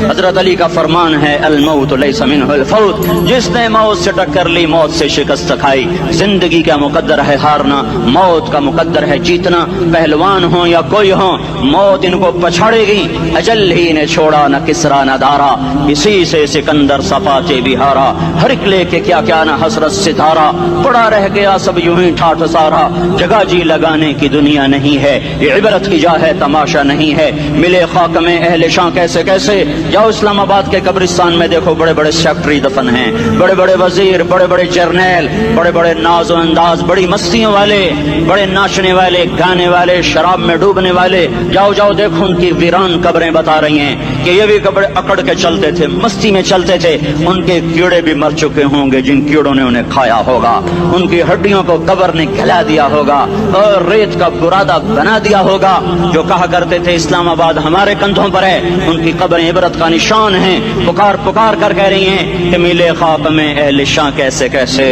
حضرت علی کا فرمان ہے الموت لیس منہ الفوت، جس نے موت سے ٹکر لی موت سے شکست کھائی۔ زندگی کا مقدر ہے ہارنا، موت کا مقدر ہے جیتنا۔ پہلوان ہوں یا کوئی ہوں، موت ان کو پچھاڑے گی۔ اجل ہی نے چھوڑا نہ کسرا نہ دارا، اسی سے سکندر صفاتے بھی ہارا۔ ہر ایک لے کے کیا کیا نہ حسرت ستارہ، پڑا رہ گیا سب یوں ہی ٹھاٹھ سارا۔ جگہ جی لگانے کی دنیا نہیں ہے، یہ عبرت کی جا ہے تماشا نہیں ہے۔ ملے خاک میں اہل شاں کیسے کیسے، جاؤ اسلام آباد کے قبرستان میں دیکھو، بڑے بڑے سیکٹری دفن ہیں، بڑے بڑے وزیر، بڑے بڑے جرنیل، بڑے بڑے ناز و انداز، بڑی مستیوں والے، بڑے ناچنے والے، گانے والے، شراب میں ڈوبنے والے۔ جاؤ جاؤ دیکھو ان کی ویران قبریں بتا رہی ہیں کہ یہ بھی قبر اکڑ کے چلتے تھے، مستی میں چلتے تھے۔ ان کے کیڑے بھی مر چکے ہوں گے جن کیڑوں نے انہیں کھایا ہوگا، ان کی ہڈیوں کو قبر نے گلا دیا ہوگا اور ریت کا برادہ بنا دیا ہوگا۔ جو کہا کرتے تھے اسلام آباد ہمارے کندھوں پر ہے، ان کی قبریں عبرت کا نشان ہیں۔ پکار پکار کر کہہ رہی ہیں کہ ملے خاک میں اہل شاں کیسے کیسے،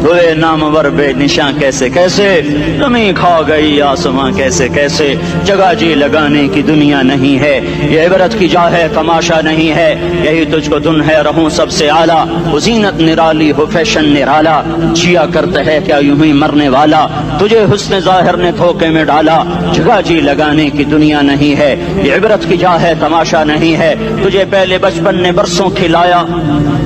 ہوئے نامور بے نشاں کیسے کیسے، زمین کھا گئی آسماں کیسے کیسے۔ جگہ جی لگانے کی دنیا نہیں ہے، یہ عبرت کی جا ہے تماشا نہیں ہے۔ یہی تجھ کو دن ہے رہوں سب سے اعلیٰ، وہ زینت نرالی ہو فیشن نرالا، جیا کرتا ہے کیا یوں ہی مرنے والا، تجھے حسن ظاہر نے دھوکے میں ڈالا۔ جگہ جی لگانے کی دنیا نہیں ہے، یہ عبرت کی جا ہے تماشا نہیں ہے۔ تجھے پہلے بچپن نے برسوں کھلایا،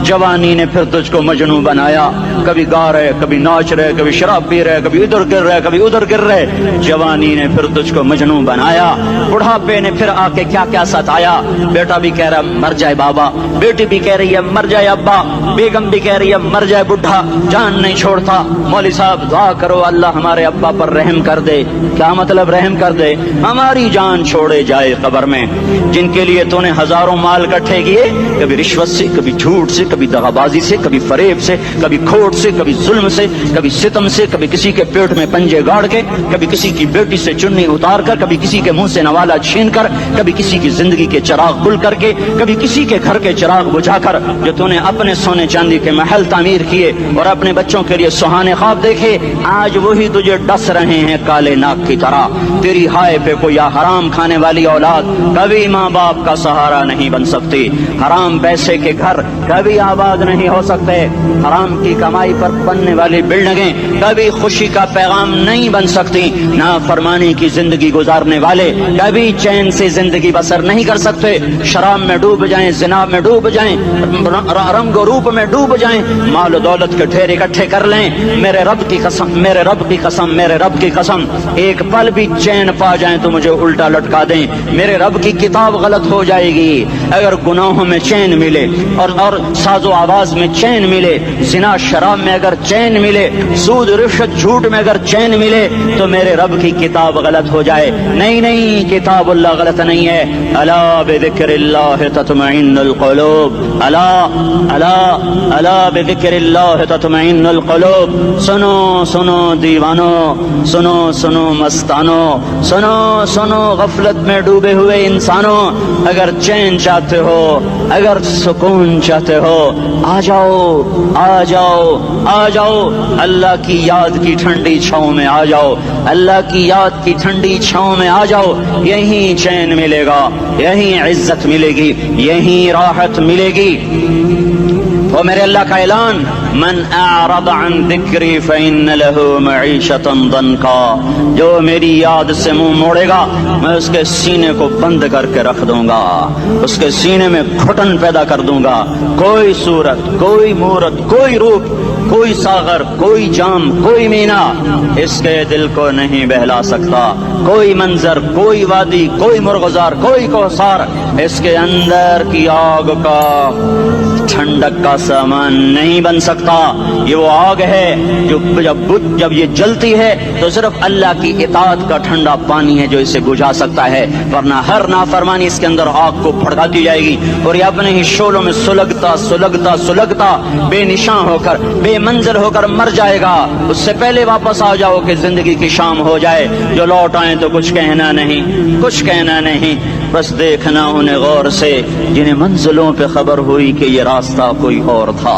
جوانی نے پھر تجھ کو مجنوں بنایا۔ کبھی گا رہے، کبھی ناچ رہے، کبھی شراب پی رہے، کبھی ادھر گر رہے، کبھی ادھر گر رہے۔ جوانی نے پھر تجھ کو مجنوں بنایا، بڑھاپے نے پھر آ کے کیا کیا ستایا۔ بیٹا بھی کہہ رہا مر جائے بابا، بیٹی بھی کہہ رہی ہے مر جائے ابا، بیگم بھی کہہ رہی ہے مر جائے بڈھا، جان نہیں چھوڑتا۔ مولوی صاحب دعا کرو اللہ ہمارے ابا پر رحم کر دے۔ کیا مطلب رحم کر دے؟ ہماری جان چھوڑے جائے قبر میں، جن کے لیے تو نے ہزاروں مال اکٹھے کیے، کبھی رشوت سے، کبھی جھوٹ سے، کبھی دغابازی سے، کبھی فریب سے، کبھی کھوٹ سے، کبھی ظلم سے، کبھی ستم سے، کبھی کسی کے پیٹ میں پنجے گاڑ کے، کبھی کسی کی بیٹی سے چنی اتار کر، کبھی کسی کے منہ سے نوالا چھین کر، کبھی کسی کی زندگی کے چراغ گل کر کے، کبھی کسی کے گھر کے چراغ بجھا کر۔ جو تو نے اپنے سونے چاندی کے محل تعمیر کیے اور اپنے بچوں کے لیے سہانے خواب دیکھے، آج وہی تجھے ڈس رہے ہیں کالے ناک کی طرح۔ تیری ہائے پہ کوئی حرام کھانے والی اولاد کبھی ماں باپ کا سہارا نہیں بن سکتی۔ حرام پیسے کے گھر کبھی آباد نہیں ہو سکتے، حرام کی کمائی پر بننے والی بلڈنگیں کبھی خوشی کا پیغام نہیں بن سکتی۔ نافرمانی کی زندگی گزارنے والے کبھی چین سے زندگی بسر نہیں کر سکتے۔ شراب میں ڈوب جائیں، زنا میں ڈوب جائیں، رنگ و روپ میں ڈوب جائیں، مال و دولت کے ڈھیر اکٹھے کر لیں، میرے رب کی قسم، میرے رب کی قسم، میرے رب کی قسم، ایک پل بھی چین پا جائیں تو مجھے الٹا لٹکا دیں، میرے رب کی کتاب غلط ہو جائے گی۔ اگر گناہوں میں چین ملے اور ساز و آواز میں چین ملے، زنا شراب میں اگر چین ملے، سود رشوت جھوٹ میں اگر چین ملے، تو میرے رب کی کتاب غلط ہو جائے۔ نہیں نہیں، کتاب اللہ غلط نہیں ہے۔ الا بذکر اللہ تطمئن القلوب، الا الا الا بذکر اللہ تطمئن القلوب۔ سنو سنو دیوانو، سنو سنو مستانو، سنو سنو غفلت میں ڈوبے ہوئے انسانوں، اگر چین چاہتے ہو، اگر سکون چاہتے ہو، آ جاؤ آ جاؤ آ جاؤ، اللہ کی یاد کی ٹھنڈی چھاؤں میں آ جاؤ، اللہ کی یاد کی ٹھنڈی چھاؤں میں آ جاؤ۔ یہیں چین ملے گا، یہیں عزت ملے گی، یہیں راحت ملے گی۔ وہ میرے اللہ کا اعلان، من اعرض عن ذکری فإن له معیشۃ ضنکا، جو میری یاد سے منہ موڑے گا میں اس کے سینے کو بند کر کے رکھ دوں گا، اس کے سینے میں گھٹن پیدا کر دوں گا۔ کوئی صورت، کوئی مورت، کوئی روپ، کوئی ساغر، کوئی جام، کوئی مینا اس کے دل کو نہیں بہلا سکتا۔ کوئی منظر، کوئی وادی، کوئی مرغزار، کوئی کوثر اس کے اندر کی آگ کا ٹھنڈک کا سامان نہیں بن سکتا۔ یہ وہ آگ ہے جو جب یہ جلتی ہے تو صرف اللہ کی اطاعت کا ٹھنڈا پانی ہے جو اسے بجھا سکتا ہے، ورنہ ہر نافرمانی اس کے اندر آگ کو بھڑکاتی جائے گی اور یہ اپنے ہی شعلوں میں سلگتا سلگتا سلگتا بے نشان ہو کر، بے منزل ہو کر مر جائے گا۔ اس سے پہلے واپس آ جاؤ کہ زندگی کی شام ہو جائے۔ جو لوٹ آئیں تو کچھ کہنا نہیں، کچھ کہنا نہیں، بس دیکھنا انہیں غور سے جنہیں منزلوں پہ خبر ہوئی کہ یہ راستہ کوئی اور تھا۔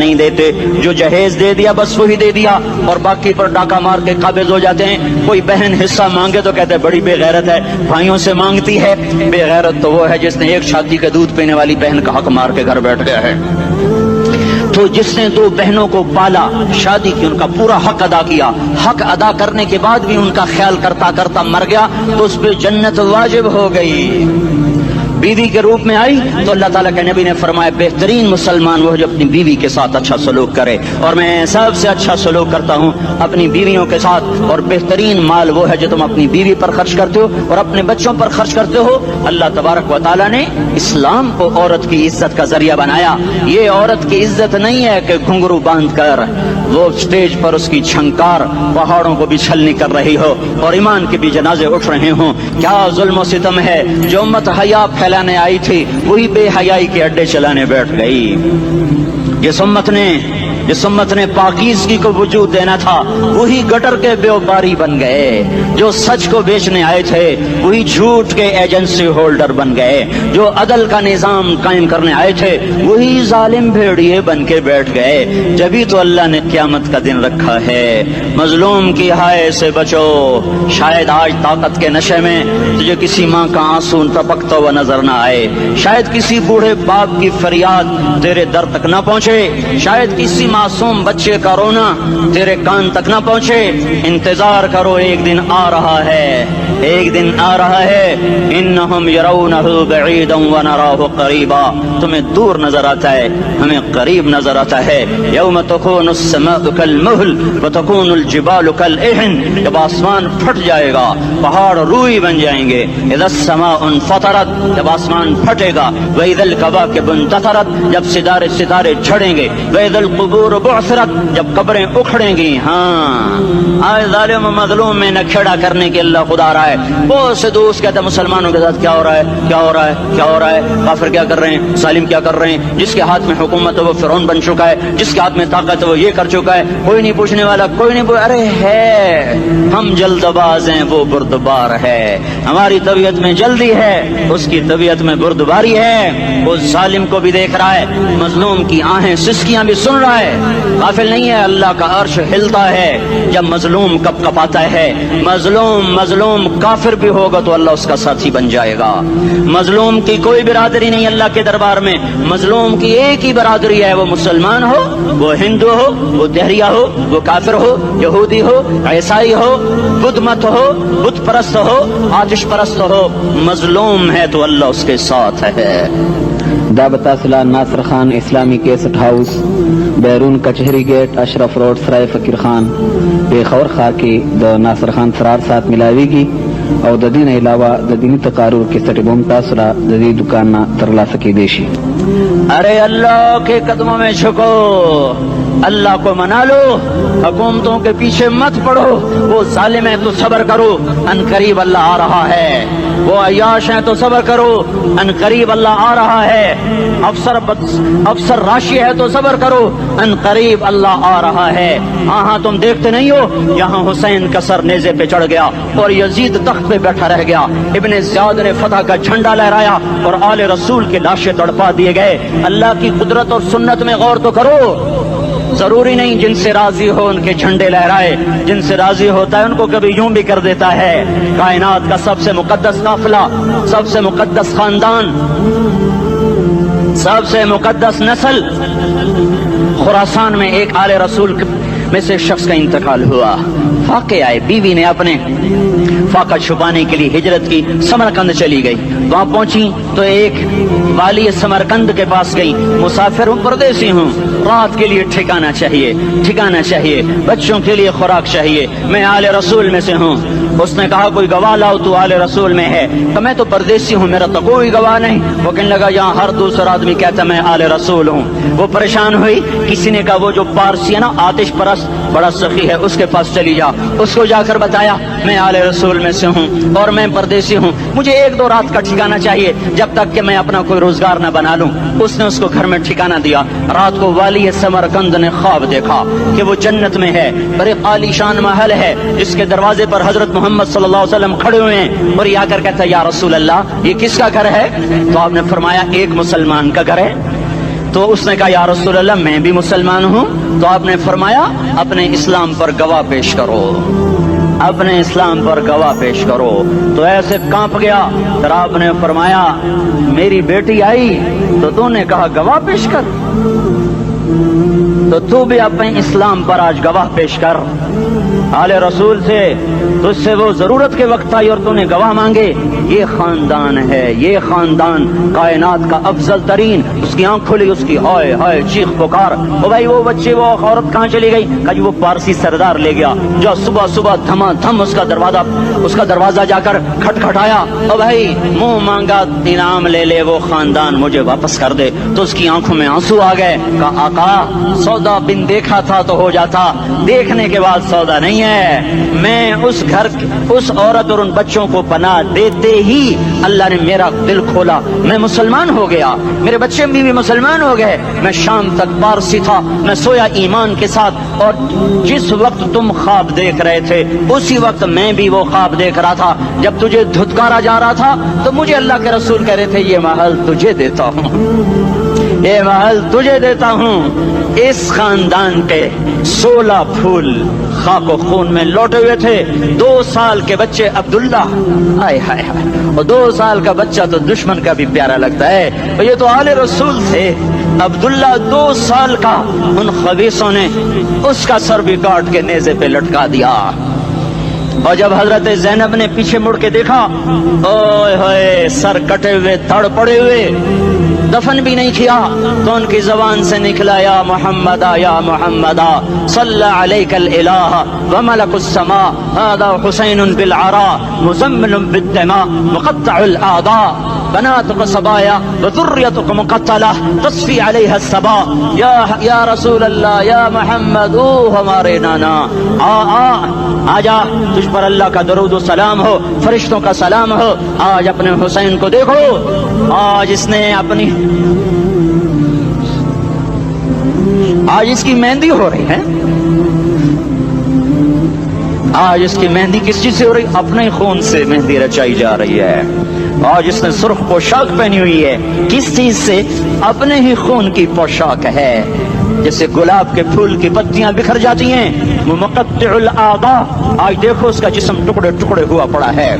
نہیں دیتے، جو جہیز دے دیا بس وہی دے دیا اور باقی پر ڈاکہ مار کے قابض ہو جاتے ہیں۔ کوئی بہن حصہ مانگے تو کہتے ہیں بڑی بے غیرت ہے، بھائیوں سے مانگتی ہے۔ بے غیرت تو وہ ہے جس نے ایک شادی کا دودھ پینے والی بہن کا حق مار کے گھر بیٹھ گیا ہے۔ تو جس نے دو بہنوں کو پالا، شادی کی، ان کا پورا حق ادا کیا، حق ادا کرنے کے بعد بھی ان کا خیال کرتا کرتا مر گیا تو اس پہ جنت واجب ہو گئی۔ بیوی کے روپ میں آئی تو اللہ تعالیٰ کے نبی نے فرمایا بہترین مسلمان وہ جو اپنی بیوی کے ساتھ اچھا سلوک کرے، اور میں سب سے اچھا سلوک کرتا ہوں اپنی بیویوں کے ساتھ، اور بہترین مال وہ ہے جو تم اپنی بیوی پر خرچ کرتے ہو اور اپنے بچوں پر خرچ کرتے ہو۔ اللہ تبارک و تعالیٰ نے اسلام کو عورت کی عزت کا ذریعہ بنایا۔ یہ عورت کی عزت نہیں ہے کہ گھنگرو باندھ کر وہ اسٹیج پر اس کی چھنکار پہاڑوں کو بھی چھلنی کر رہی ہو اور ایمان کے بھی جنازے اٹھ رہے ہوں۔ کیا ظلم و ستم ہے، جو امت حیا پھیلانے آئی تھی وہی بے حیائی کے اڈے چلانے بیٹھ گئی۔ جس امت نے پاکیزگی کو وجود دینا تھا وہی گٹر کے بیوپاری بن گئے، جو سچ کو بیچنے آئے تھے وہی جھوٹ کے ایجنسی ہولڈر بن گئے، جو عدل کا نظام قائم کرنے آئے تھے وہی ظالم بھیڑیے بن کے بیٹھ گئے۔ جبھی تو اللہ نے قیامت کا دن رکھا ہے۔ مظلوم کی ہائے سے بچو، شاید آج طاقت کے نشے میں تجھے کسی ماں کا آنسو ٹپکتا ہوا نظر نہ آئے، شاید کسی بوڑھے باپ کی فریاد تیرے در تک نہ پہنچے، شاید کسی معصوم بچے کا رونا تیرے کان تک نہ پہنچے۔ انتظار کرو، ایک دن آ رہا ہے، ایک دن آ رہا ہے۔ انہم یرونہ بعیدا ونراہ قریبا، تمہیں دور نظر آتا ہے، ہمیں قریب نظر آتا ہے۔ یوم تکون السماء کالمہل وتکون الجبال کالعہن، جب آسمان پھٹ جائے گا پہاڑ روئی بن جائیں گے۔ اذا السماء انفطرت، جب آسمان پھٹے گا۔ واذا الکواکب انتثرت، جب ستارے جھڑیں گے۔ واذا القبور بعثرت، جب قبریں اکھڑیں گی۔ ہاں آج ظالم و مظلوم میں نہ کھیڑا کرنے کے اللہ خدا رہا ہے۔ بہت سے دوست کہتے ہیں مسلمانوں کے ساتھ کیا ہو رہا ہے، کیا ہو رہا ہے، کیا ہو رہا ہے، کافر کیا کر رہے ہیں، ظالم کیا کر رہے ہیں، جس کے ہاتھ میں حکومت ہے وہ فرعون بن چکا ہے، جس کے ہاتھ میں طاقت ہے وہ یہ کر چکا ہے، کوئی نہیں پوچھنے والا، کوئی نہیں ارے ہے، ہم جلد باز ہیں وہ بردبار ہے، ہماری طبیعت میں جلدی ہے اس کی طبیعت میں بردباری ہے۔ وہ ظالم کو بھی دیکھ رہا ہے، مظلوم کی آہیں سسکیاں بھی سن رہا ہے، غافل نہیں ہے۔ اللہ کا عرش ہلتا ہے جب مظلوم کپ کپاتا ہے۔ مظلوم کافر بھی ہوگا تو اللہ اس کا ساتھی بن جائے گا۔ مظلوم کی کوئی برادری نہیں اللہ کے دربار میں، مظلوم کی ایک ہی برادری ہے، وہ مسلمان ہو، وہ ہندو ہو، وہ دہریہ ہو، وہ کافر ہو، یہودی ہو، عیسائی ہو، بدھ مت ہو، بت پرست ہو، آتش پرست ہو، مظلوم ہے تو اللہ اس کے ساتھ ہے۔ دعوت اصلاح ناصر خان اسلامی کیسٹ ہاؤس، بیرون کچہری گیٹ، اشرف روڈ، سرائے فقیر خان، پیښور ښار کې د ناصر خان سرار سات ملاویږي او د دین علاوه د دینی تقارر کیسټ بم تاسو را د دې دکان نه ترلاسه کیدی شي۔ ارے اللہ کے قدموں میں جھکو، اللہ کو منا لو، حکومتوں کے پیچھے مت پڑو۔ وہ ظالم ہے تو صبر کرو، ان قریب اللہ آ رہا ہے۔ وہ عیاش ہیں تو صبر کرو، ان قریب اللہ آ رہا ہے۔ افسر راشی ہے تو صبر کرو، ان قریب اللہ آ رہا ہے۔ ہاں تم دیکھتے نہیں ہو، یہاں حسین کا سر نیزے پہ چڑھ گیا اور یزید تخت پہ بیٹھا رہ گیا، ابن زیاد نے فتح کا جھنڈا لہرایا اور آل رسول کے لاشیں تڑپا دیے گئے۔ اللہ کی قدرت اور سنت میں غور تو کرو۔ ضروری نہیں جن سے راضی ہو ان کے جھنڈے لہرائے، جن سے راضی ہوتا ہے ان کو کبھی یوں بھی کر دیتا ہے۔ کائنات کا سب سے مقدس قافلہ، سب سے مقدس خاندان، سب سے مقدس نسل، خراسان میں ایک آل رسول میں سے شخص کا انتقال ہوا۔ فاقے آئے، بیوی نے اپنے فاقہ چھپانے کے لیے ہجرت کی، سمرقند چلی گئی۔ وہاں پہنچی تو ایک والی سمرقند کے پاس گئی، مسافر ہوں، پردیسی ہوں، رات کے لیے ٹھکانہ چاہیے، بچوں کے لیے خوراک چاہیے، میں آل رسول میں سے ہوں۔ اس نے کہا کوئی گواہ لاؤ، تو آل رسول میں ہے؟ تو میں تو پردیسی ہوں، میرا تو کوئی گواہ نہیں۔ وہ کہنے لگا یہاں ہر دوسرا آدمی کہتا میں آل رسول ہوں۔ وہ پریشان ہوئی، کسی نے کہا وہ جو پارسی ہے نا آتش پرست بڑا سخی ہے اس کے پاس چلی جا۔ اس کو جا کر بتایا میں آل رسول میں سے ہوں اور میں پردیسی ہوں، مجھے 1-2 رات کا ٹھکانہ چاہیے جب تک کہ میں اپنا کوئی روزگار نہ بنا لوں۔ اس نے اس کو گھر میں ٹھکانہ دیا۔ رات کو والی سمرقند نے خواب دیکھا کہ وہ جنت میں ہے، بڑے عالی شان محل ہے، جس کے دروازے پر حضرت محمد صلی اللہ علیہ وسلم کھڑے ہوئے ہیں، اور یہ آ کر کہتا ہے یا رسول اللہ یہ کس کا گھر ہے؟ تو آپ نے فرمایا ایک مسلمان کا گھر ہے۔ تو اس نے کہا یا رسول اللہ میں بھی مسلمان ہوں. تو آپ نے فرمایا اپنے اسلام پر گواہ پیش کرو, اپنے اسلام پر گواہ پیش کرو. تو ایسے کانپ گیا. پھر آپ نے فرمایا میری بیٹی آئی تو تو نے کہا گواہ پیش کر, تو بھی اپنے اسلام پر آج گواہ پیش کر. آل رسول سے تجھ سے وہ ضرورت کے وقت آئی اور تو نے گواہ مانگے. یہ خاندان ہے, یہ خاندان کائنات کا افضل ترین. اس کی آنکھ کھلی, اس کی ہائے ہائے چیخ پکار, او بھائی وہ بچے وہ عورت کہاں چلی گئی؟ کہ وہ پارسی سردار لے گیا جو صبح صبح دھما دھم اس کا دروازہ جا کر کھٹکھٹایا. او بھائی منہ مانگا انعام لے لے, وہ خاندان مجھے واپس کر دے. تو اس کی آنکھوں میں آنسو آ گئے. کہا آقا سودا بن دیکھا تھا تو ہو جاتا, دیکھنے کے بعد سودا نہیں ہے. میں اس گھر اس عورت اور ان بچوں کو پناہ دیتے ہی اللہ نے میرا دل کھولا, میں مسلمان ہو گیا, میرے بچے بھی مسلمان ہو گئے. میں شام تک پارسی تھا, میں سویا ایمان کے ساتھ, اور جس وقت تم خواب دیکھ رہے تھے اسی وقت میں بھی وہ خواب دیکھ رہا تھا. جب تجھے دھتکارا جا رہا تھا تو مجھے اللہ کے رسول کہہ رہے تھے یہ محل تجھے دیتا ہوں, یہ محل تجھے دیتا ہوں. اس خاندان کے 16 پھول خاک و خون میں لوٹے ہوئے تھے. 2 سال کے بچے عبداللہ, ہائے ہائے ہائے, اور 2 سال کا بچہ تو دشمن کا بھی پیارا لگتا ہے. اور یہ تو آل رسول تھے. عبداللہ 2 سال کا, ان خبیثوں نے اس کا سر بھی کاٹ کے نیزے پہ لٹکا دیا. اور جب حضرت زینب نے پیچھے مڑ کے دیکھا, اوئے ہوئے سر کٹے ہوئے تڑ پڑے ہوئے, دفن بھی نہیں کیا, تو ان کی زبان سے نکلا یا محمد یا محمد صلی علیک الالہ وملک السماء هذا حسین بالعراء مزمل بالدماء مقطع الاعضاء بناتك صبايا وذريتك مقتلة تصفي عليها الصبا. یا رسول اللہ یا محمد, او ہمارے نانا, آ جا, تجھ پر اللہ کا درود و سلام ہو, فرشتوں کا سلام ہو. آج اپنے حسین کو دیکھو, آج اس نے اپنی آج اس کی مہندی ہو رہی ہے. آج اس کی مہندی کس چیز سے ہو رہی؟ اپنے خون سے مہندی رچائی جا رہی ہے. آج اس نے سرخ پوشاک پہنی ہوئی ہے, کس چیز سے؟ اپنے ہی خون کی پوشاک ہے. جیسے گلاب کے پھول کی پتیاں بکھر جاتی ہیں, وہ مقطع الاعضاء. آج دیکھو اس کا جسم ٹکڑے ٹکڑے ہوا پڑا ہے.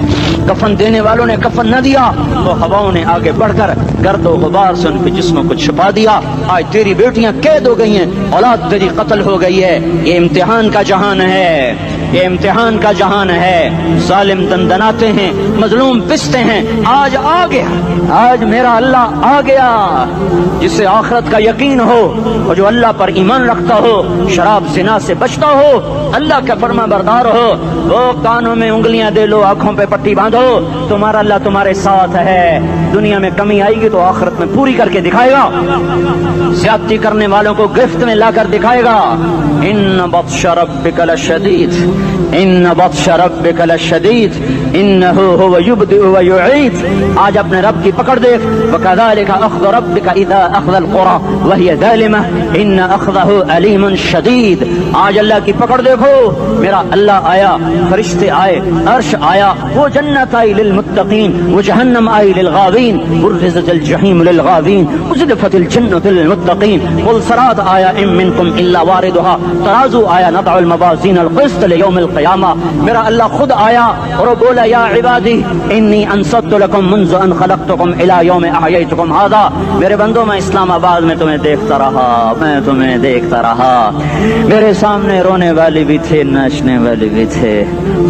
کفن دینے والوں نے کفن نہ دیا تو ہواؤں نے آگے بڑھ کر گرد و غبار سے ان کے جسموں کو چھپا دیا. آج تیری بیٹیاں قید ہو گئی ہیں, اولاد تیری قتل ہو گئی ہے. یہ امتحان کا جہان ہے, یہ امتحان کا جہان ہے. ظالم دندناتے ہیں, مظلوم پستے ہیں. آج آ گیا, آج میرا اللہ آ گیا. جسے آخرت کا یقین ہو اور جو اللہ پر ایمان رکھتا ہو, شراب زنا سے بچتا ہو, اللہ کا فرما بردار ہو, وہ کانوں میں انگلیاں دے لو, آنکھوں پہ پٹی باندھو, تمہارا اللہ تمہارے ساتھ ہے. دنیا میں کمی آئے گی تو آخرت میں پوری کر کے دکھائے گا. زیادتی کرنے والوں کو گرفت میں لا کر دکھائے گا. ان بطش ربک لشدید, ان بطش ربک لشدید انہ هو یبدئ و یعید. آج اپنے رب کی پکڑ دیکھ. وکذالک اخذ ربک اذا اخذ القرى وهي ظالمہ ان اخذہ علیم شدید. آج اللہ کی پکڑ دیکھو. میرا اللہ آیا, فرشتے آئے, عرش آیا, وہ جنت آئی للمتقین, وہ جہنم آئی للغاوین, برزت الجحیم للغاوین, ازلفت الجنت للمتقین. والصراط آیا ان منکم الا واردها, ترازو آیا, نضع الموازین القسط لیوم القیامہ. میرا اللہ خود آیا اور بولا یا عبادی انی انصت لکم منذ ان خلقتکم الى یوم احییتکم هذا. میرے بندوں, میں اسلام آباد میں تمہیں دیکھتا رہا, میں تمہیں دیکھتا رہا. میرے سامنے رونے والے بھی تھے, ناچنے والے بھی تھے,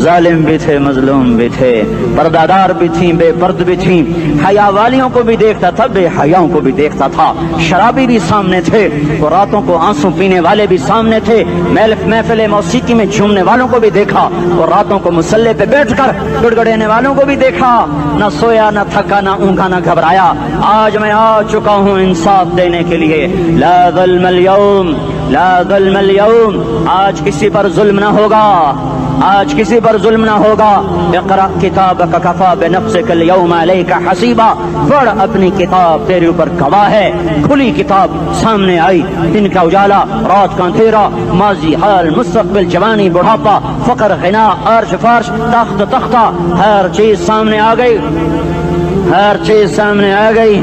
ظالم بھی تھے, مظلوم بھی تھے, پردادار بھی تھیں, بے پرد بھی تھیں. حیا والیوں کو بھی دیکھتا تھا, بے حیاؤں کو بھی دیکھتا تھا. شرابی بھی سامنے تھے, اور راتوں کو آنسو پینے والے بھی سامنے تھے. محفل موسیقی میں جھومنے والوں کو بھی دیکھا, اور راتوں کو مسلح پہ بیٹھ کر گڑگڑانے والوں کو بھی دیکھا. نہ سویا, نہ تھکا, نہ اونگا, نہ گھبرایا. آج میں آ چکا ہوں انصاف دینے کے لیے. لا ظلم اليوم, لا ظلم اليوم. آج کسی پر ظلم نہ ہوگا, آج کسی پر ظلم نہ ہوگا. اقرأ کتابک کفا بنفسک اليوم علیک حسیبا. پڑھ, اپنی کتاب تیرے اوپر گواہ ہے. کھلی کتاب سامنے آئی, دن کا اجالا, رات کا اندھیرا, ماضی, حال, مستقبل, جوانی, بڑھاپا, فقر, غنا, عرش, فرش, تخت, تختہ, ہر چیز سامنے آ گئی, ہر چیز سامنے آ گئی.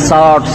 60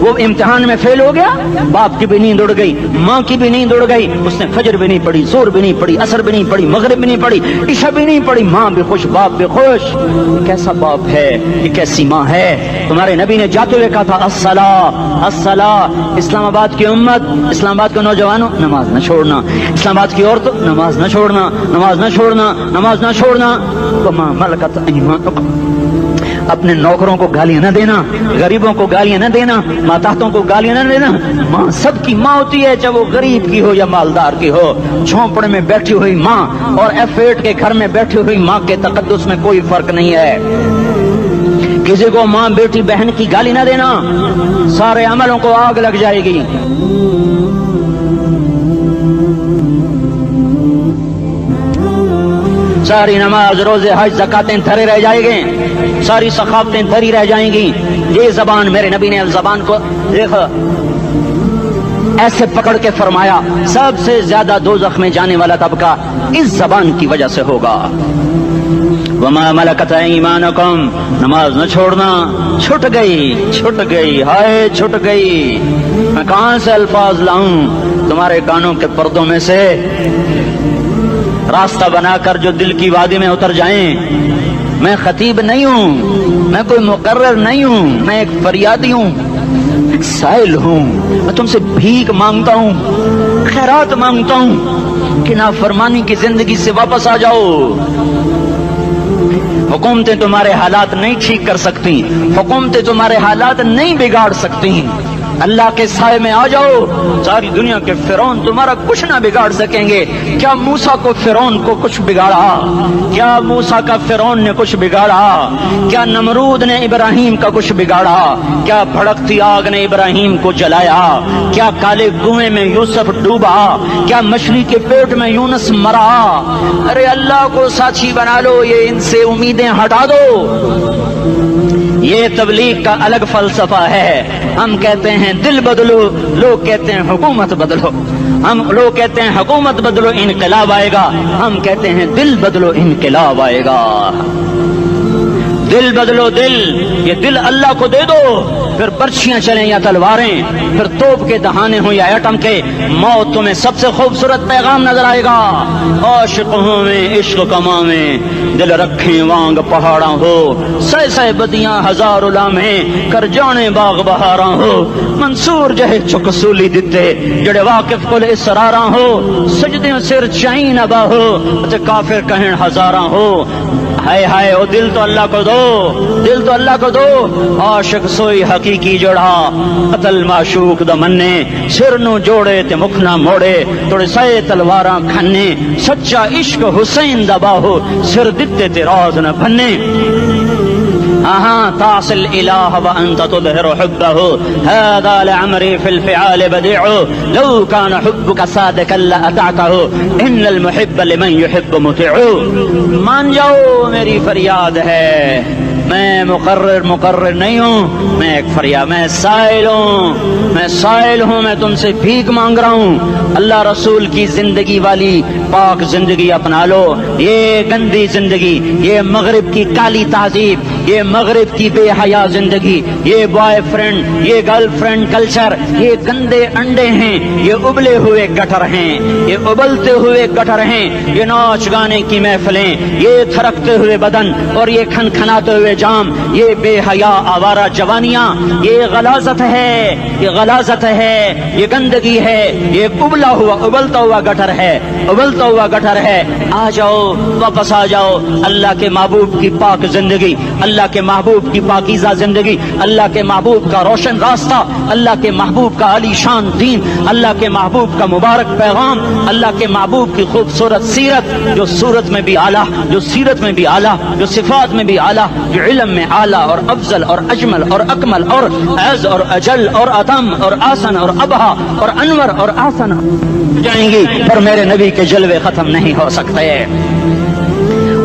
وہ امتحان میں فیل ہو گیا، باپ کی بھی نیند اڑ گئی، ماں کی بھی نیند اڑ گئی، اس نے فجر بھی نہیں پڑھی، زور بھی نہیں پڑھی، عصر بھی نہیں پڑھی، مغرب بھی نہیں پڑھی، عشاء بھی نہیں پڑھی، ماں بھی خوش باپ بھی خوش۔ یہ کیسا باپ ہے، یہ کیسی ماں ہے؟ تمہارے نبی نے جاتے ہوئے کہا تھا الصلاۃ الصلاۃ۔ اسلام آباد کی امت، اسلام آباد کے نوجوانوں، نماز نہ چھوڑنا، اسلام آباد کی عورتوں، نماز نہ چھوڑنا، نماز نہ چھوڑنا، نماز نہ چھوڑنا۔ وما ملکت ایمانکم، اپنے نوکروں کو گالیاں نہ دینا، غریبوں کو گالیاں نہ دینا، ماتحتوں کو گالیاں نہ دینا۔ ماں سب کی ماں ہوتی ہے، چاہے وہ غریب کی ہو یا مالدار کی ہو۔ جھونپڑے میں بیٹھی ہوئی ماں اور F8 کے گھر میں بیٹھی ہوئی ماں کے تقدس میں کوئی فرق نہیں ہے۔ کسی کو ماں بیٹی بہن کی گالی نہ دینا، سارے عملوں کو آگ لگ جائے گی۔ ساری نماز روزے حج زکاتیں دھرے رہ جائیں گے، ساری ثقافتیں دھری رہ جائیں گی۔ یہ زبان، میرے نبی نے زبان کو دیکھا ایسے پکڑ کے فرمایا سب سے زیادہ دوزخ میں جانے والا طبقہ اس زبان کی وجہ سے ہوگا۔ وما ملکت ایمانکم، نماز نہ چھوڑنا۔ چھٹ گئی، ہائے چھٹ گئی۔ میں کہاں سے الفاظ لاؤں تمہارے کانوں کے پردوں میں سے، راستہ بنا کر جو دل کی وادی میں اتر جائیں۔ میں خطیب نہیں ہوں، میں کوئی مقرر نہیں ہوں، میں ایک فریادی ہوں، ایک سائل ہوں۔ میں تم سے بھیک مانگتا ہوں، خیرات مانگتا ہوں کہ نافرمانی کی زندگی سے واپس آ جاؤ۔ حکومتیں تمہارے حالات نہیں ٹھیک کر سکتی، حکومتیں تمہارے حالات نہیں بگاڑ سکتی۔ اللہ کے سائے میں آ جاؤ، ساری دنیا کے فرعون تمہارا کچھ نہ بگاڑ سکیں گے۔ کیا موسیٰ کو فرعون کو کچھ بگاڑا؟ کیا موسیٰ کا فرعون نے کچھ بگاڑا؟ کیا نمرود نے ابراہیم کا کچھ بگاڑا؟ کیا بھڑکتی آگ نے ابراہیم کو جلایا؟ کیا کالے کنویں میں یوسف ڈوبا؟ کیا مچھلی کے پیٹ میں یونس مرا؟ ارے اللہ کو ساتھی بنا لو، یہ ان سے امیدیں ہٹا دو۔ یہ تبلیغ کا الگ فلسفہ ہے۔ ہم کہتے ہیں دل بدلو، لوگ کہتے ہیں حکومت بدلو۔ لوگ کہتے ہیں حکومت بدلو انقلاب آئے گا، ہم کہتے ہیں دل بدلو انقلاب آئے گا۔ دل بدلو، دل، یہ دل اللہ کو دے دو، پھر برچیاں چلیں یا تلواریں، پھر توپ کے دہانے ہوں یا ایٹم کے، موت تمہیں سب سے خوبصورت پیغام نظر آئے گا۔ عاشق ہوں میں عشق کما میں، دل رکھیں وانگ پہاڑاں ہو، سہ بدیاں ہزار لامے، کر جانے باغ بہاراں ہو، منصور جہے چک سولی دتے، جڑے واقف کل اسراراں ہو، سجدیں سر چائیں نبا ہو، کافر کہیں ہزاراں ہو۔ ہائے ہائے، او دل تو اللہ کو دو، دل تو اللہ کو دو۔ عاشق سوئی حقیقی جوڑا، قتل معشوق دا مننے، سر نو جوڑے تے مکھ نہ موڑے، توڑے سائے تلواراں کھنے، سچا عشق حسین دا باہو، سر دتے تے راز نہ بھنے۔ تعصي الإله وأنت تظهر حبه، هذا لعمري في الفعال بديع، لو كان حبك صادقا لأطعته، إن المحب لمن يحب مطيع۔ مان جاؤ میری فریاد ہے، میں مقرر نہیں ہوں، میں ایک فریاد، میں سائل ہوں، میں تم سے بھیک مانگ رہا ہوں۔ اللہ رسول کی زندگی والی پاک زندگی اپنا لو۔ یہ گندی زندگی، یہ مغرب کی کالی تہذیب، یہ مغرب کی بے حیا زندگی، یہ بوائے فرینڈ، یہ گرل فرینڈ کلچر، یہ گندے انڈے ہیں، یہ ابلے ہوئے گٹر ہیں، یہ ابلتے ہوئے گٹر ہیں، یہ ناچ گانے کی محفلیں، یہ تھرکتے ہوئے بدن اور یہ کھنکھناتے ہوئے جام، یہ بے حیا آوارہ جوانیاں، یہ غلاظت ہے، یہ غلاظت ہے، یہ گندگی ہے، یہ ابلتا ہوا گٹر ہے، ابلتا ہوا گٹر ہے۔ آ جاؤ، واپس آ جاؤ، اللہ کے محبوب کی پاک زندگی، اللہ کے محبوب کی پاکیزہ زندگی، اللہ کے محبوب کا روشن راستہ، اللہ کے محبوب کا علی شان دین، اللہ کے محبوب کا مبارک پیغام، اللہ کے محبوب کی خوبصورت سیرت، جو صورت میں بھی اعلیٰ، جو سیرت میں بھی اعلیٰ، جو صفات میں بھی اعلیٰ، جو علم میں اعلیٰ اور افضل اور اجمل اور اکمل اور اعز اور اجل اور اتم اور آسن اور ابہا اور انور اور آسن جائیں گی، پر میرے نبی کے جلوے ختم نہیں ہو سکتے۔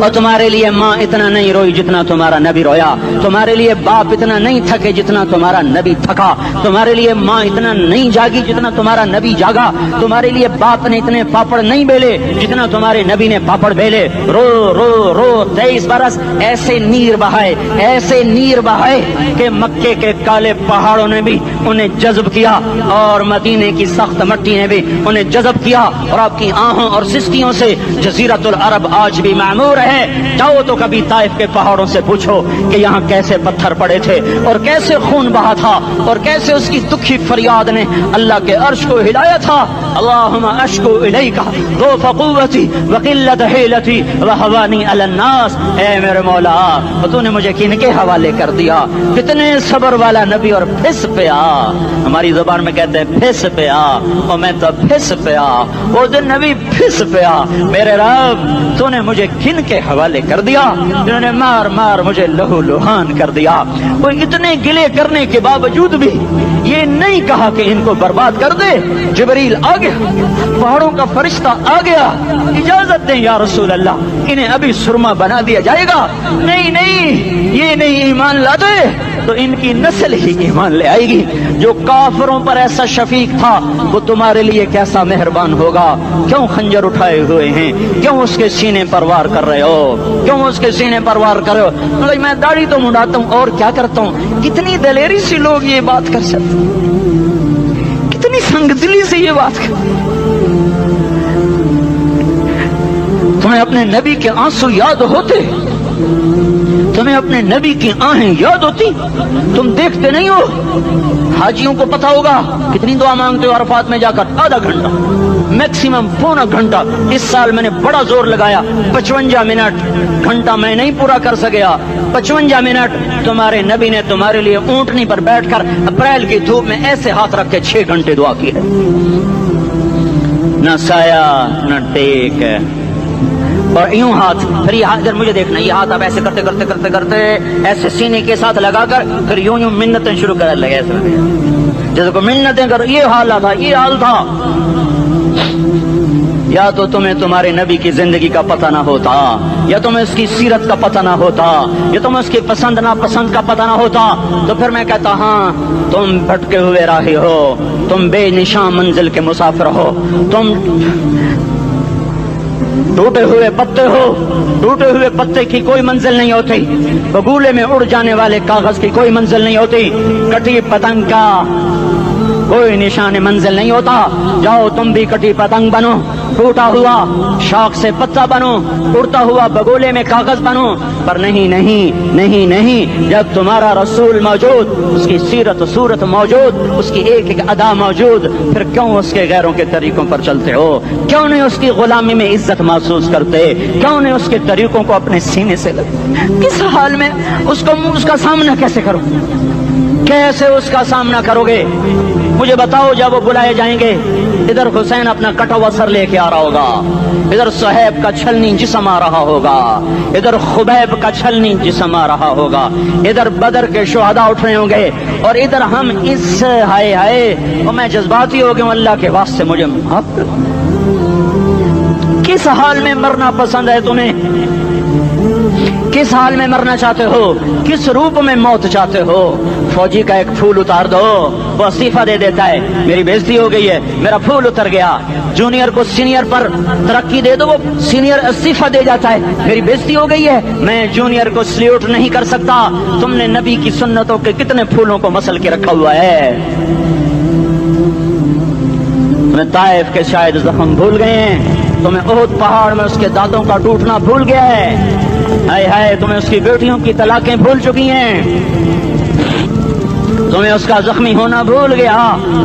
اور تمہارے لیے ماں اتنا نہیں روئی جتنا تمہارا نبی رویا، تمہارے لیے باپ اتنا نہیں تھکے جتنا تمہارا نبی تھکا، تمہارے لیے ماں اتنا نہیں جاگی جتنا تمہارا نبی جاگا، تمہارے لیے باپ نے اتنے پاپڑ نہیں بیلے جتنا تمہارے نبی نے پاپڑ بیلے۔ رو رو رو 23 برس ایسے نیر بہائے، ایسے نیر بہائے کہ مکے کے کالے پہاڑوں نے بھی انہیں جذب کیا اور مدینے کی سخت مٹی نے بھی انہیں جذب کیا، اور آپ کی آہوں اور سستیوں سے جزیرۃ العرب آج بھی معمور ہے۔ جاؤ تو کبھی طائف کے پہاڑوں سے پوچھو کہ یہاں کیسے پتھر پڑے تھے اور کیسے خون بہا تھا اور کیسے اس کی دکھی فریاد نے اللہ کے عرش کو ہلایا تھا۔ اللہم اشکو الیک ضعف قوتی وقلت حیلتی وہوانی علی الناس، اے میرے مولا تو نے مجھے کن کے حوالے کر دیا؟ کتنے صبر والا نبی، اور پھس پیا، ہماری زبان میں کہتے ہیں پھس پیا، اور میں تو پھس پیا، وہ دن نبی پھس پیا۔ میرے رب تو نے مجھے کن کے حوالے کر دیا جنہوں نے مار مار مجھے لہو لہان کر دیا؟ وہ اتنے گلے کرنے کے باوجود بھی یہ نہیں کہا کہ ان کو برباد کر دے۔ جبریل آ گیا، پہاڑوں کا فرشتہ آ گیا، اجازت دیں یا رسول اللہ، انہیں ابھی سرما بنا دیا جائے گا۔ نہیں نہیں، یہ نہیں ایمان لا دے تو ان کی نسل ہی ایمان لے آئے گی۔ جو کافروں پر ایسا شفیق تھا وہ تمہارے لیے کیسا مہربان ہوگا؟ کیوں خنجر اٹھائے ہوئے ہیں؟ کیوں اس کے سینے پر وار کر رہے ہو؟ کیوں اس کے سینے پر وار کر رہے ہو؟ میں داڑھی تو منڈاتا ہوں اور کیا کرتا ہوں۔ کتنی دلیری سے لوگ یہ بات کر سکتے، کتنی سنگ دلی سے یہ بات کر۔ تمہیں اپنے نبی کے آنسو یاد ہوتے؟ تمہیں اپنے نبی کی آہیں یاد ہوتی؟ تم دیکھتے نہیں ہو؟ حاجیوں کو پتا ہوگا کتنی دعا مانگتے ہو عرفات میں جا کر؟ آدھا گھنٹہ، میکسیمم پونا گھنٹہ۔ اس سال میں نے بڑا زور لگایا، 55 منٹ، گھنٹہ میں نہیں پورا کر سکیا، 55 منٹ تمہارے نبی نے تمہارے لیے اونٹنی پر بیٹھ کر اپریل کی دھوپ میں ایسے ہاتھ رکھ کے 6 گھنٹے دعا کی ہے۔ نہ سایہ نہ ٹیک، اور یوں ہاتھ، پھر یہ ہاتھ مجھے دیکھنا، یہ ہاتھ آپ ایسے کرتے کرتے کرتے کرتے ایسے سینے کے ساتھ لگا کر پھر یوں یوں منتیں شروع کر لگے، ایسے جیسے کو منتیں کرو۔ یہ حال تھا، یہ حال تھا۔ یا تو تمہیں تمہارے نبی کی زندگی کا پتہ نہ ہوتا، یا تمہیں اس کی سیرت کا پتہ نہ ہوتا، یا تمہیں اس کی پسند ناپسند کا پتہ نہ ہوتا، تو پھر میں کہتا ہاں تم بھٹکے ہوئے راہی ہو، تم بے نشان منزل کے مسافر ہو، تم ٹوٹے ہوئے پتے ہو۔ ٹوٹے ہوئے پتے کی کوئی منزل نہیں ہوتی، بگولے میں اڑ جانے والے کاغذ کی کوئی منزل نہیں ہوتی، کٹی پتنگ کا کوئی نشان منزل نہیں ہوتا۔ جاؤ تم بھی کٹی پتنگ بنو، ٹوٹا ہوا شاخ سے پتا بنو، اڑتا ہوا بگولے میں کاغذ بنو، پر نہیں نہیں نہیں نہیں، جب تمہارا رسول موجود، اس کی سیرت صورت موجود، اس کی ایک ایک ادا موجود، پھر کیوں اس کے غیروں کے طریقوں پر چلتے ہو؟ کیوں نہیں اس کی غلامی میں عزت محسوس کرتے؟ کیوں نہیں اس کے طریقوں کو اپنے سینے سے لگتے؟ کس حال میں اس کا سامنا کیسے کرو؟ کیسے اس کا سامنا کرو گے؟ مجھے بتاؤ، جب وہ بلائے جائیں گے، ادھر حسین اپنا کٹا ہوا سر لے کے آ رہا ہوگا، ادھر صہیب کا چھلنی جسم آ رہا ہوگا، ادھر خبیب کا چھلنی جسم آ رہا ہوگا، ادھر بدر کے شہداء اٹھ رہے ہوں گے، اور ادھر ہم اس ہائے ہائے، اور میں جذباتی ہو گیا ہوں، اللہ کے واسطے مجھے معاف کر۔ کس حال میں مرنا پسند ہے تمہیں؟ کس حال میں مرنا چاہتے ہو؟ کس روپ میں موت چاہتے ہو؟ فوجی کا ایک پھول اتار دو، وہ استعفیٰ دے دیتا ہے، میری بےزتی ہو گئی ہے، میرا پھول اتر گیا۔ جونیئر کو سینئر پر ترقی دے دو، وہ سینئر استعفیٰ دے جاتا ہے، میری بےزتی ہو گئی ہے، میں جونیئر کو سلیوٹ نہیں کر سکتا۔ تم نے نبی کی سنتوں کے کتنے پھولوں کو مسل کے رکھا ہوا ہے؟ تمہیں طائف کے شاید زخم بھول گئے ہیں، تمہیں احد پہاڑ میں اس کے دانتوں کا ٹوٹنا بھول گیا ہے، ہائے ہائے تمہیں اس کی بیٹیوں کی طلاقیں بھول چکی ہیں، تمہیں اس کا زخمی ہونا بھول گیا،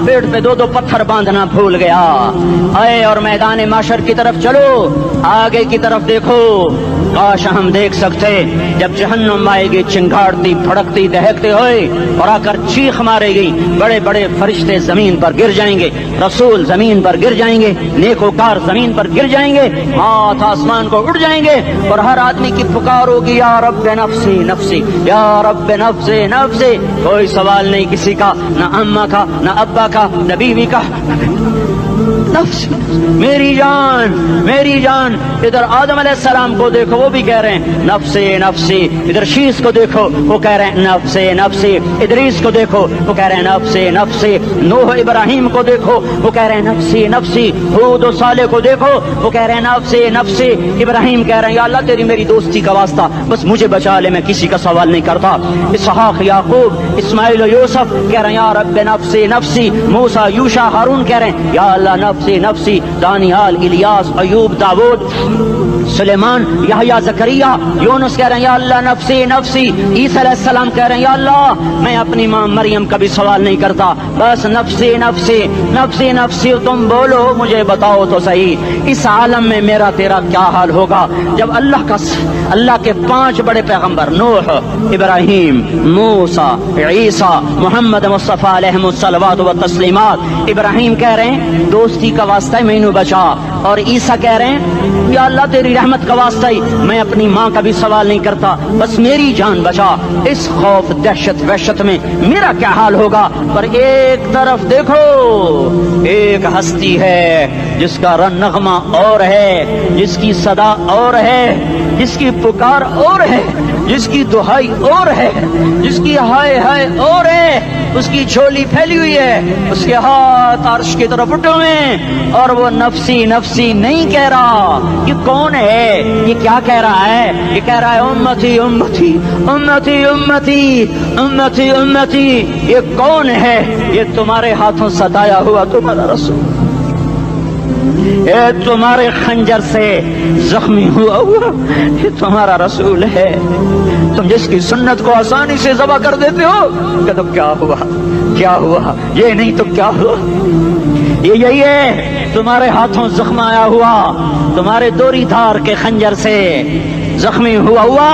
پیٹ پہ 2 پتھر باندھنا بھول گیا۔ آئے اور میدان معاشر کی طرف چلو، آگے کی طرف دیکھو۔ کاش ہم دیکھ سکتے جب جہنم آئے گی چنگاڑتی بھڑکتی دہکتے ہوئے اور آ کر چیخ مارے گی، بڑے بڑے فرشتے زمین پر گر جائیں گے، رسول زمین پر گر جائیں گے، نیکوکار زمین پر گر جائیں گے، ہاتھ آسمان کو اڑ جائیں گے، اور ہر آدمی کی پکار ہوگی، یا رب نفسی نفسی، یا رب نفسی نفسی۔ کوئی سوال نہیں کسی کا، نہ اماں کا، نہ ابا کا، نہ بیوی کا، نفسی میری جان میری جان. ادھر آدم علیہ السلام کو دیکھو وہ بھی کہہ رہے ہیں نفسی نفسی. ادھر شیس کو دیکھو وہ کہہ رہے ہیں نفسی نفسی. ادریس کو دیکھو وہ کہہ رہے ہیں نفسی نفسی. نوح ابراہیم کو دیکھو وہ کہہ رہے ہیں نفسی نفسی. ہود و صالح کو دیکھو وہ کہہ رہے ہیں نفسی نفسی. ابراہیم کہہ رہے ہیں یا اللہ تیری میری دوستی کا واسطہ بس مجھے بچا لے, میں کسی کا سوال نہیں کرتا. اسحاق یعقوب اسماعیل و یوسف کہہ رہے ہیں یا رب نفسی نفسی. موسیٰ یوشع ہارون کہہ رہے ہیں یا اللہ نفسی نفسی. دانیال الیاس ایوب داود سلیمان یحییٰ زکریا یونس کہہ رہے ہیں یا اللہ نفسی نفسی. عیسیٰ علیہ السلام کہہ رہے ہیں یا اللہ میں اپنی ماں مریم کا بھی سوال نہیں کرتا بس نفسی نفسی نفسی نفسی. تم بولو مجھے بتاؤ تو صحیح اس عالم میں میرا تیرا کیا حال ہوگا جب اللہ کے 5 بڑے پیغمبر نوح ابراہیم موسیٰ عیسیٰ محمد مصطفیٰ علیہ الصلوات و تسلیمات. ابراہیم کہہ رہے ہیں دوستی کا واسطہ مینو بچا, اور عیسیٰ کہہ رہے ہیں یا اللہ تیری رحمت کا واسطہ ہی میں اپنی ماں کا بھی سوال نہیں کرتا بس میری جان بچا. اس خوف دہشت وحشت میں میرا کیا حال ہوگا. پر ایک طرف دیکھو ایک ہستی ہے جس کا نغمہ اور ہے, جس کی صدا اور ہے, جس کی پکار اور ہے, جس کی دہائی اور ہے, جس کی ہائے ہائے اور ہے. اس کی جھولی پھیلی ہوئی ہے, اس کے ہاتھ عرش کی طرف اٹھے ہوئے ہیں, اور وہ نفسی نفسی نہیں کہہ رہا. یہ کون ہے؟ یہ کیا کہہ رہا ہے؟ یہ کہہ رہا ہے امتی امتی امتی امتی امتی امتی. یہ کون ہے؟ یہ تمہارے ہاتھوں ستایا ہوا تمہارا رسول, یہ تمہارے خنجر سے زخمی ہوا یہ تمہارا رسول ہے. تم جس کی سنت کو آسانی سے ذبح کر دیتے ہو کہ تو کیا ہوا کیا ہوا, یہ نہیں تو کیا ہوا. یہ یہی ہے تمہارے ہاتھوں زخم آیا ہوا, تمہارے دوری دھار کے خنجر سے زخمی ہوا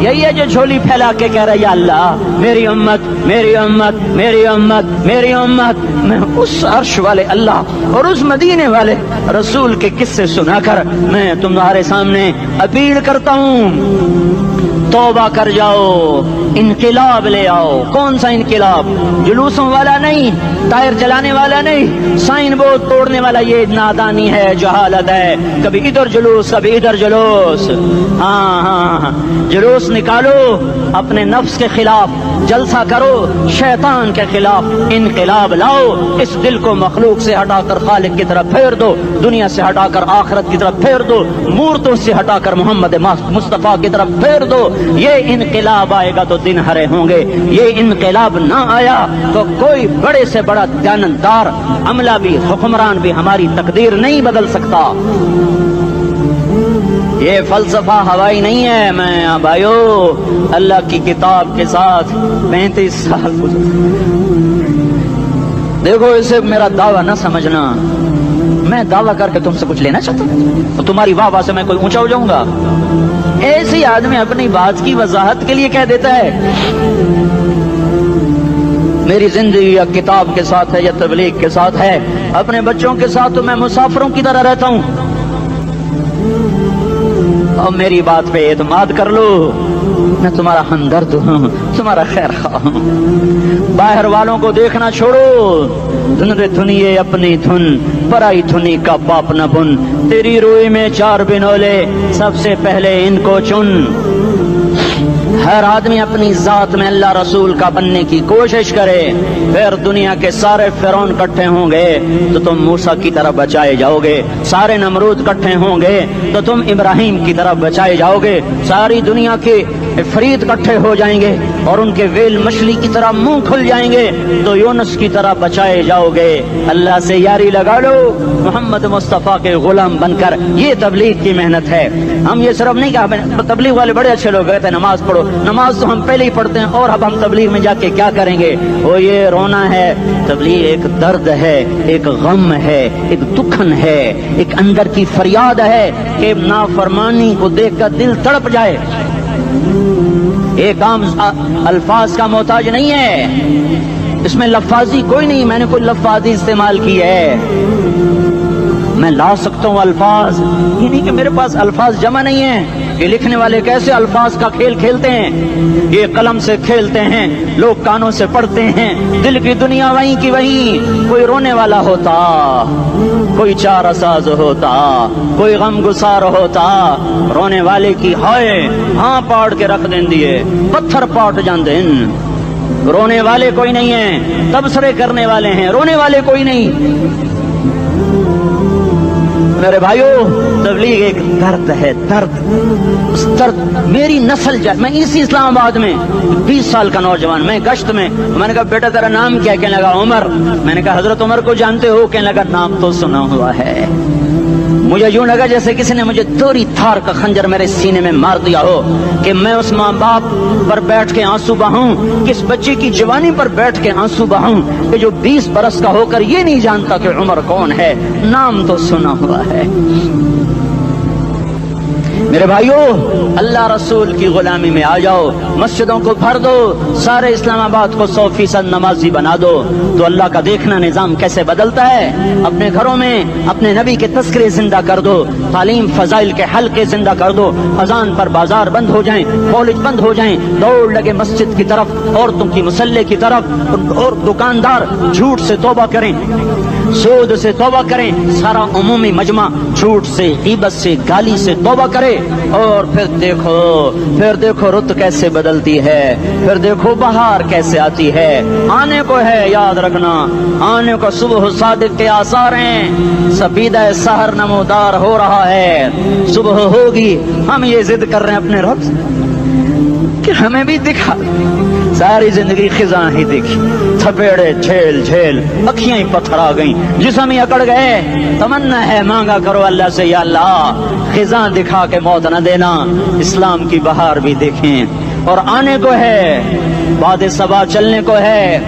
یہی ہے جو جھولی پھیلا کے کہہ رہا ہے یا اللہ میری امت میری امت میری امت میری امت. میں اس عرش والے اللہ اور اس مدینے والے رسول کے قصے سنا کر میں تمہارے سامنے اپیل کرتا ہوں توبہ کر جاؤ, انقلاب لے آؤ. کون سا انقلاب؟ جلوسوں والا نہیں, ٹائر چلانے والا نہیں, سائن بورڈ توڑنے والا. یہ نادانی ہے, جہالت ہے. کبھی ادھر جلوس کبھی ادھر جلوس. ہاں جلوس نکالو اپنے نفس کے خلاف, جلسہ کرو شیطان کے خلاف, انقلاب لاؤ. اس دل کو مخلوق سے ہٹا کر خالق کی طرف پھیر دو, دنیا سے ہٹا کر آخرت کی طرف پھیر دو, مورتوں سے ہٹا کر محمد مصطفیٰ کی طرف پھیر دو. یہ انقلاب آئے گا تو دن ہرے ہوں گے. یہ انقلاب نہ آیا تو کوئی بڑے سے بڑا جانبدار عملہ بھی حکمران بھی ہماری تقدیر نہیں بدل سکتا. یہ فلسفہ ہوائی نہیں ہے. میں بھائیو اللہ کی کتاب کے ساتھ 35 سال دیکھو, اسے میرا دعویٰ نہ سمجھنا. میں دعویٰ کر کے تم سے کچھ لینا چاہتا ہوں تو تمہاری واہ سے میں کوئی اونچا ہو جاؤں گا. ایسی آدمی اپنی بات کی وضاحت کے لیے کہہ دیتا ہے میری زندگی یا کتاب کے ساتھ ہے یا تبلیغ کے ساتھ ہے. اپنے بچوں کے ساتھ تو میں مسافروں کی طرح رہتا ہوں. اور میری بات پہ اعتماد کر لو, میں تمہارا ہمدرد ہوں, تمہارا خیر خواہ ہوں. باہر والوں کو دیکھنا چھوڑو, دھن رے دھنیے اپنی دھن, پرائی دھنی کا باپ نہ بن. تیری روئی میں 4 بنولے, سب سے پہلے ان کو چن. ہر آدمی اپنی ذات میں اللہ رسول کا بننے کی کوشش کرے, پھر دنیا کے سارے فرعون اکٹھے ہوں گے تو تم موسیٰ کی طرف بچائے جاؤ گے, سارے نمرود اکٹھے ہوں گے تو تم ابراہیم کی طرف بچائے جاؤ گے, ساری دنیا کے فرید اکٹھے ہو جائیں گے اور ان کے ویل مچھلی کی طرح منہ کھل جائیں گے تو یونس کی طرح بچائے جاؤ گے. اللہ سے یاری لگا لو, محمد مصطفیٰ کے غلام بن کر. یہ تبلیغ کی محنت ہے. ہم یہ صرف نہیں کہا تبلیغ والے بڑے اچھے لوگ کہتے ہیں نماز پڑھو, نماز تو ہم پہلے ہی پڑھتے ہیں اور اب ہم تبلیغ میں جا کے کیا کریں گے. وہ یہ رونا ہے. تبلیغ ایک درد ہے, ایک غم ہے, ایک دکھن ہے, ایک اندر کی فریاد ہے کہ نافرمانی کو دیکھ کر دل تڑپ جائے. ایک عام الفاظ کا محتاج نہیں ہے, اس میں لفاظی کوئی نہیں, میں نے کوئی لفاظی استعمال کی ہے. میں لا سکتا ہوں الفاظ، یہ نہیں کہ میرے پاس الفاظ جمع نہیں ہیں. یہ لکھنے والے کیسے الفاظ کا کھیل کھیلتے ہیں، یہ قلم سے کھیلتے ہیں، لوگ کانوں سے پڑھتے ہیں، دل کی دنیا وہیں کی وہیں. کوئی رونے والا ہوتا، کوئی چارہ ساز ہوتا، کوئی غم گسار ہوتا، رونے والے کی ہائے ہاں پاڑ کے رکھ دیں دیے، پتھر پاٹ جان دیں. رونے والے کوئی نہیں ہیں، تبصرے کرنے والے ہیں، رونے والے کوئی نہیں. میرے بھائیو، تبلیغ ایک درد ہے، درد. اس درد میری نسل جائے. میں اسی اسلام آباد میں 20 سال کا نوجوان، میں گشت میں نے کہا بیٹا تیرا نام کیا؟ کہنے لگا عمر. میں نے کہا حضرت عمر کو جانتے ہو؟ کہنے لگا نام تو سنا ہوا ہے. مجھے یوں لگا جیسے کسی نے مجھے دوری تھار کا خنجر میرے سینے میں مار دیا ہو، کہ میں اس ماں باپ پر بیٹھ کے آنسو بہاؤں، کس بچے کی جوانی پر بیٹھ کے آنسو بہاؤں کہ جو 20 برس کا ہو کر یہ نہیں جانتا کہ عمر کون ہے. نام تو سنا ہوا ہے. میرے بھائیو، اللہ رسول کی غلامی میں آ جاؤ، مسجدوں کو بھر دو، سارے اسلام آباد کو 100% نمازی بنا دو، تو اللہ کا دیکھنا نظام کیسے بدلتا ہے. اپنے گھروں میں اپنے نبی کے تذکرے زندہ کر دو، تعلیم فضائل کے حلقے زندہ کر دو. اذان پر بازار بند ہو جائیں، کالج بند ہو جائیں، دوڑ لگے مسجد کی طرف، عورتوں کی مصلے کی طرف، اور دکاندار جھوٹ سے توبہ کریں، سود سے توبہ کریں. سارا عمومی مجمع جھوٹ سے، غیبت سے، گالی سے توبہ کرے. اور پھر دیکھو رت کیسے بدلتی ہے، پھر دیکھو بہار کیسے آتی ہے. آنے کو ہے، یاد رکھنا، آنے کو صبح صادق کے آثار ہیں. سپیدہ سحر نمودار ہو رہا ہے، صبح ہوگی. ہم یہ ضد کر رہے ہیں اپنے رب کہ ہمیں بھی دکھا. ساری زندگی خزاں ہی دیکھی، تھپیڑے جھیل جھیل، اکھیاں ہی پتھر آ گئیں، جسم ہی اکڑ گئے. تمنا ہے مانگا کرو اللہ سے، یا اللہ خزاں دکھا کے موت نہ دینا، اسلام کی بہار بھی دیکھیں. اور آنے کو ہے، باد صبا چلنے کو ہے.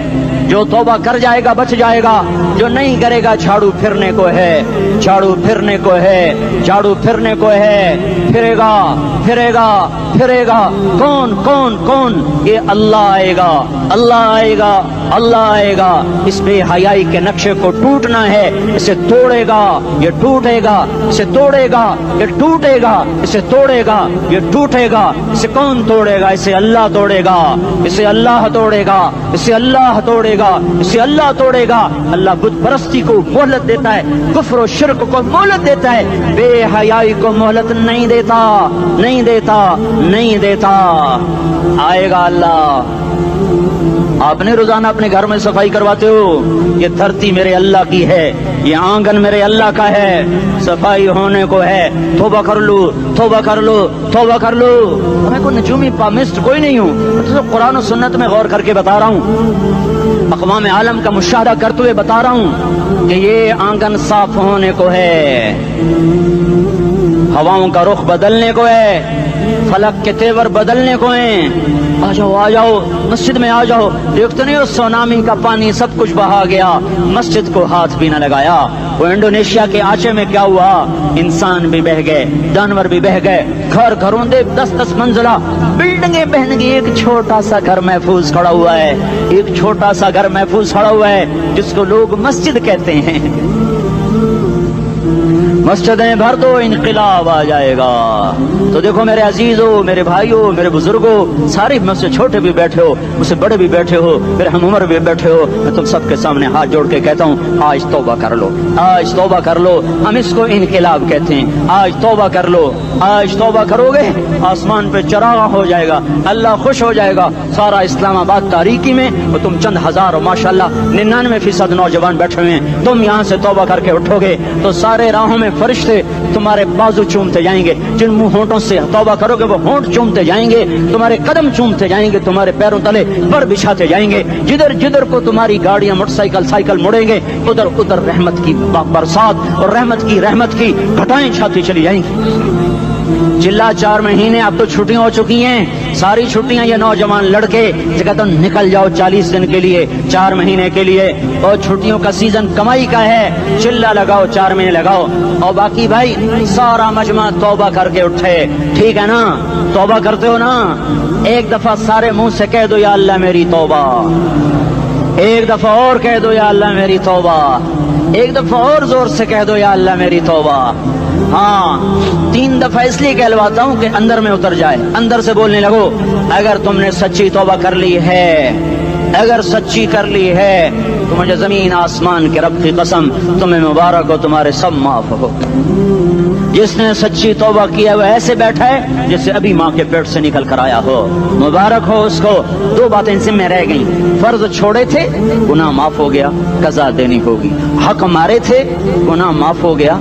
جو توبہ کر جائے گا بچ جائے گا، جو نہیں کرے گا جھاڑو پھرنے کو ہے، جھاڑو پھرنے کو ہے، جھاڑو پھرنے کو ہے. پھرے گا پھرے گا پھرے گا. کون کون کون؟ یہ اللہ آئے گا، اللہ آئے گا، اللہ آئے گا. اس بے حیائی کے نقشے کو ٹوٹنا ہے. اسے توڑے گا یہ ٹوٹے گا، اسے توڑے گا یہ ٹوٹے گا، اسے توڑے گا یہ ٹوٹے گا. اسے کون توڑے گا؟ اسے اللہ توڑے گا، اسے اللہ توڑے گا، اسے اللہ توڑے گا، اسے اللہ توڑے گا. اللہ بت پرستی کو مہلت دیتا ہے، کفر و شرک کو مہلت دیتا ہے، بے حیائی کو مہلت نہیں دیتا، نہیں دیتا، نہیں دیتا. آئے گا اللہ. آپ نے روزانہ اپنے گھر میں صفائی کرواتے ہو. یہ دھرتی میرے اللہ کی ہے، یہ آنگن میرے اللہ کا ہے، صفائی ہونے کو ہے. توبہ کر لو، توبہ کر لو، توبہ کر لو. میں کوئی نجومی پامسٹ کوئی نہیں ہوں، میں تو قرآن و سنت میں غور کر کے بتا رہا ہوں، اقوام عالم کا مشاہدہ کرتے ہوئے بتا رہا ہوں کہ یہ آنگن صاف ہونے کو ہے، ہواؤں کا رخ بدلنے کو ہے، فلک کے تیور بدلنے کو ہیں. آ جاؤ آ جاؤ، مسجد میں آ جاؤ. دیکھتے نہیں ہو سونامی کا پانی سب کچھ بہا گیا، مسجد کو ہاتھ بھی نہ لگایا. وہ انڈونیشیا کے آچے میں کیا ہوا؟ انسان بھی بہ گئے، جانور بھی بہ گئے. گھر گھروں دے 10-10 منزلہ بلڈنگیں بہن گئی. ایک چھوٹا سا گھر محفوظ کھڑا ہوا ہے، ایک چھوٹا سا گھر محفوظ کھڑا ہوا ہے جس کو لوگ مسجد کہتے ہیں. مسجدیں بھر دو، انقلاب آ جائے گا. تو دیکھو میرے عزیزوں، میرے بھائیوں، میرے بزرگوں، سارے مجھ سے چھوٹے بھی بیٹھے ہو، مجھ سے بڑے بھی بیٹھے ہو، میرے ہم عمر بھی بیٹھے ہو، میں تم سب کے سامنے ہاتھ جوڑ کے کہتا ہوں آج توبہ کر لو، آج توبہ کر لو. ہم اس کو انقلاب کہتے ہیں. آج توبہ کر لو، آج توبہ کرو گے آسمان پہ چراغ ہو جائے گا، اللہ خوش ہو جائے گا. سارا اسلام آباد تاریکی میں وہ تم چند ہزار اور ماشاءاللہ 99% نوجوان بیٹھے ہوئے ہیں. تم یہاں سے توبہ کر کے اٹھو گے تو سارے راہوں میں فرشتے تمہارے بازو چومتے جائیں گے. جن منہ ہونٹوں سے توبہ کرو گے وہ ہونٹ چومتے جائیں گے، تمہارے قدم چومتے جائیں گے، تمہارے پیروں تلے پر بچھاتے جائیں گے. جدھر جدھر کو تمہاری گاڑیاں موٹر سائیکل سائیکل مڑیں گے ادھر ادھر رحمت کی برسات اور رحمت کی گھٹائیں چھاتی چلی جائیں گی. چلا 4 مہینے اب تو چھٹیاں ہو چکی ہیں، ساری چھٹیاں یہ نوجوان لڑکے جگہ تو نکل جاؤ 40 دن کے لیے، 4 مہینے کے لیے. اور چھٹیوں کا سیزن کمائی کا ہے، چلا لگاؤ 4 مہینے لگاؤ. اور باقی بھائی سارا مجمع توبہ کر کے اٹھے. ٹھیک ہے نا؟ توبہ کرتے ہو نا؟ ایک دفعہ سارے منہ سے کہہ دو یا اللہ میری توبہ، ایک دفعہ اور کہہ دو یا اللہ میری توبہ. ایک دفعہ اور زور سے کہہ دو یا اللہ میری توبہ. ہاں 3 دفعہ اس لیے کہلواتا ہوں کہ اندر میں اتر جائے. اندر سے بولنے لگو اگر تم نے سچی توبہ کر لی ہے، اگر سچی کر لی ہے تو مجھے زمین آسمان کے رب کی قسم تمہیں مبارک ہو، تمہارے سب معاف ہو. جس نے سچی توبہ کیا وہ ایسے بیٹھا ہے جسے ابھی ماں کے پیٹ سے نکل کر آیا ہو، مبارک ہو اس کو. 2 باتیں ان سے میں رہ گئیں. فرض چھوڑے تھے، گناہ معاف ہو گیا، قضا دینی ہوگی. حق مارے تھے، گناہ معاف ہو گیا،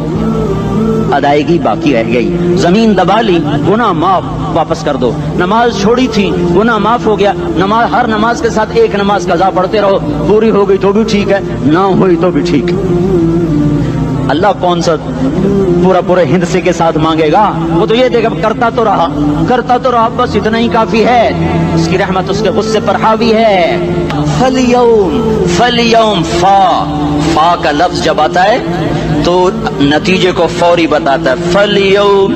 ادائیگی باقی رہ گئی. زمین دبا لی، گناہ معاف، واپس کر دو. نماز چھوڑی تھی، گناہ معاف ہو گیا. نماز، ہر نماز کے ساتھ ایک نماز قضا پڑھتے رہو، پوری ہو گئی تو بھی ٹھیک ہے، نہ ہوئی تو بھی ٹھیک ہے. اللہ کون سا پورے ہند سے کے ساتھ مانگے گا؟ وہ تو یہ دیکھا کرتا تو رہا، بس اتنا ہی کافی ہے. اس کی رحمت اس کے غصے پر حاوی ہے. فَالْيَوْمِ فا کا لفظ جب آتا ہے تو نتیجے کو فوری بتاتا ہے. فَالْيَوْمِ،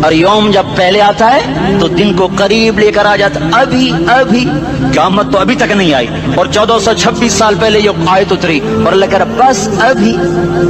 اور یوم جب پہلے آتا ہے تو دن کو قریب لے کر آ جاتا. ابھی قیامت تو ابھی تک نہیں آئی، اور 1426 سال پہلے یہ آیت اتری، اور اللہ کہہ رہا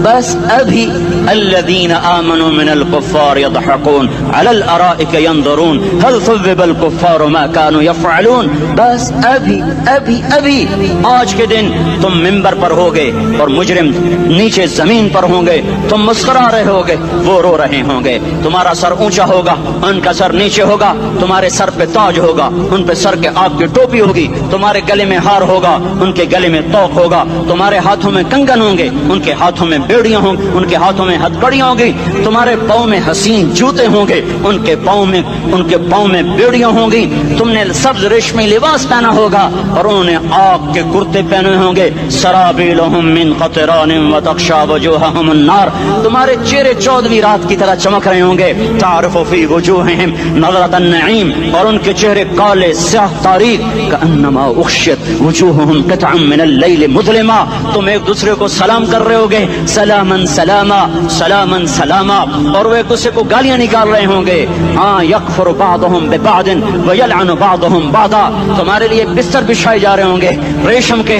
بس ابھی الذین آمنوا من الکفار یضحکون علی الارائک ینظرون هل ثوب الکفار ما كانوا يفعلون. بس ابھی آج کے دن تم منبر پر ہوگے اور مجرم نیچے زمین پر ہوں گے، تم مسکرا رہے ہوگے، وہ رو رہے ہوں گے. تمہارا سر اونچا ہوگا، ان کا سر نیچے ہوگا. تمہارے سر پہ تاج ہوگا، ان پہ سر کے آگ کی ٹوپی ہوگی. تمہارے گلے میں ہار ہوگا، ان کے گلے میں توق ہوگا. تمہارے ہاتھوں میں کنگن ہوں گے، ان کے ہاتھوں میں بیڑیاں ہوں گی، ان کے ہاتھوں میں ہتھکڑیاں ہوں گی. تمہارے پاؤں میں حسین جوتے ہوں گے، ان کے پاؤں میں بیڑیاں ہوں گی. تم نے سبز ریشمی لباس پہنا ہوگا اور انہوں نے آگ کے کرتے پہنے ہوں گے. سرابیلہم من قطران وتغشی وجوہہم النار. تمہارے چہرے 14ویں رات کی طرح چمک رہے ہوں گے. تعرف فی وجوہہم نظرۃ النعیم، اور ان کے چہرے کالے سیاہ تاریک. کأنما اغشیت وجوہہم قطعا من اللیل مظلما. تم ایک دوسرے کو سلام کر رہے ہوگے، سلامن سلاما سلامن سلاما، اور وہ ایک دوسرے کو گالیاں نکال رہے ہوں گے. ہاں یکفر بعضهم ببعض ویلعن بعضهم بعضا. تمہارے لیے بستر بچھائے جا رہے ہوں گے ریشم کے.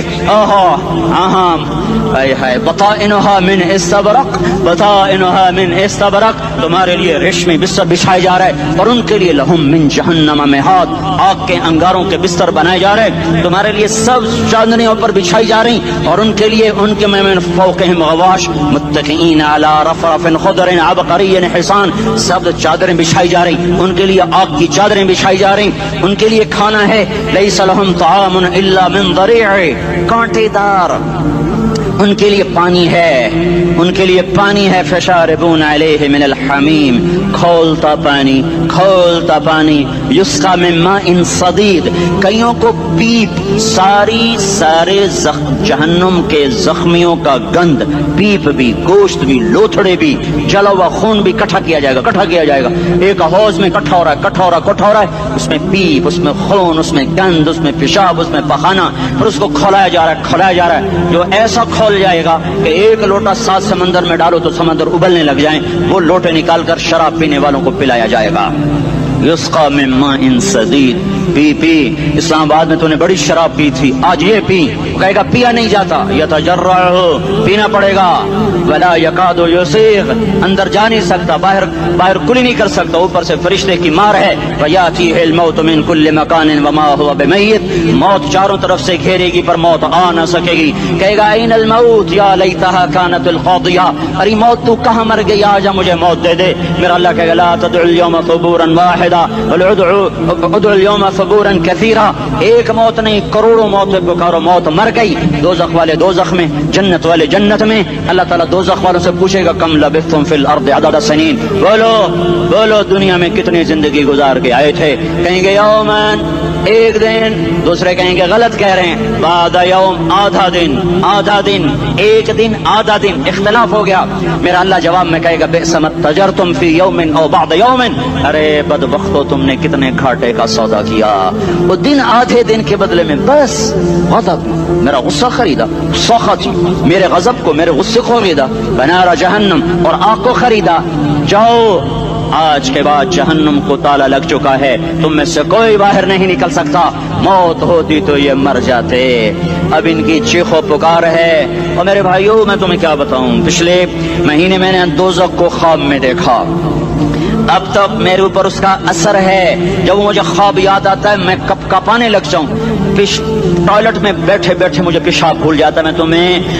بطائنها من استبرق، بطائنها من استبرق. تمہارے لیے ریشمی بستر بچھائے جا رہے ہیں، اور ان کے لیے لہم من جہنم مہاد، آگ کے انگاروں کے بستر بنائے جا رہے ہیں. تمہارے لیے سب چاندنیوں پر بچھائی جا رہی، اور ان کے لیے ان کے من فوقہم غواش متکئین علی رفرف خضر عبقری حصان. سب چادریں بچھائی جا رہی، ان کے لیے آگ کی چادریں بچھائی جا رہی. ان کے لیے کھانا ہے لیس لہم طعام الا من ضریع، کانٹے دار. ان کے لیے پانی ہے، ان کے لیے پانی ہے. فشاربون علیہ من الحمیم، کھولتا پانی. یسقا من ماء صدید، کئیوں کو پیپ، سارے جہنم کے زخمیوں کا گند، پیپ بھی، گوشت بھی، لوتھڑے بھی، جلا ہوا خون بھی اکٹھا کیا جائے گا. ایک حوض میں اکٹھا ہو رہا ہے، اس میں پیپ، اس میں خون، اس میں گند، اس میں پیشاب، اس میں پخانہ، پھر اس کو کھولایا جا رہا ہے. جو ایسا کھول جائے گا کہ 1 لوٹا 7 سمندر میں ڈالو تو سمندر ابلنے لگ جائیں، وہ لوٹے نکال کر شراب پینے والوں کو پلایا جائے گا. یسقا من ماء صدید، پی. اسلام آباد میں تو نے بڑی شراب پی تھی، آج یہ پی. کہے گا پیا نہیں جاتا، یتجرعہ، پینا پڑے گا. ولا یکاد یسیغ، اندر جا نہیں سکتا، باہر کلی نہیں کر سکتا، اوپر سے فرشتے کی مار ہے. فیاتیہ الموت من کل مکان وما هو بمیت، موت چاروں طرف سے گھیرے گی پر موت آ نہ سکے گی. کہے گا این الموت یا لیتہا کانت القاضیہ، ارے موت تو کہاں مر گئی، آجا مجھے موت دے دے. میرا اللہ کہے گا لا تدعوا اليوم ثبورا واحدا بل ادعوا اليوم ثبورا كثيرا. ایک موت نہیں، کروڑوں موت پکارو. موت مر گئی، دوزخ والے دوزخ میں، جنت والے جنت میں. اللہ تعالیٰ دوزخ والوں سے پوچھے گا کم لبثتم فی الارض عدد سنین، بولو دنیا میں کتنی زندگی گزار کے آئے تھے. کہیں گے یومن، ایک دن. دوسرے کہیں گے غلط کہہ رہے ہیں، بعد یوم، آدھا دن، ایک دن، آدھا دن، اختلاف ہو گیا. میرا اللہ جواب میں کہے گا بئس ما تجرتم فی یوم او بعد یوم، ارے بدبختو تم نے کتنے گھاٹے کا سودا کیا. وہ دن آدھے دن کے بدلے میں بس غضب، میرا غصہ خریدا، سخط، میرے غضب کو، میرے غصے کو خریدا. بنار جہنم، اور آگ کو خریدا. جاؤ آج کے بعد جہنم کو تالا لگ چکا ہے, تم میں سے کوئی باہر نہیں نکل سکتا. موت ہوتی تو یہ مر جاتے. اب ان کی چیخ و پکار ہے. اور میرے بھائیوں میں تمہیں کیا بتاؤں, پچھلے مہینے میں نے دوزخ کو خواب میں دیکھا. اب تک میرے اوپر اس کا اثر ہے. جب مجھے خواب یاد آتا ہے میں کپ کپانے لگ جاؤں. ٹوائلٹ میں بیٹھے بیٹھے مجھے پیشاب بھول جاتا ہے.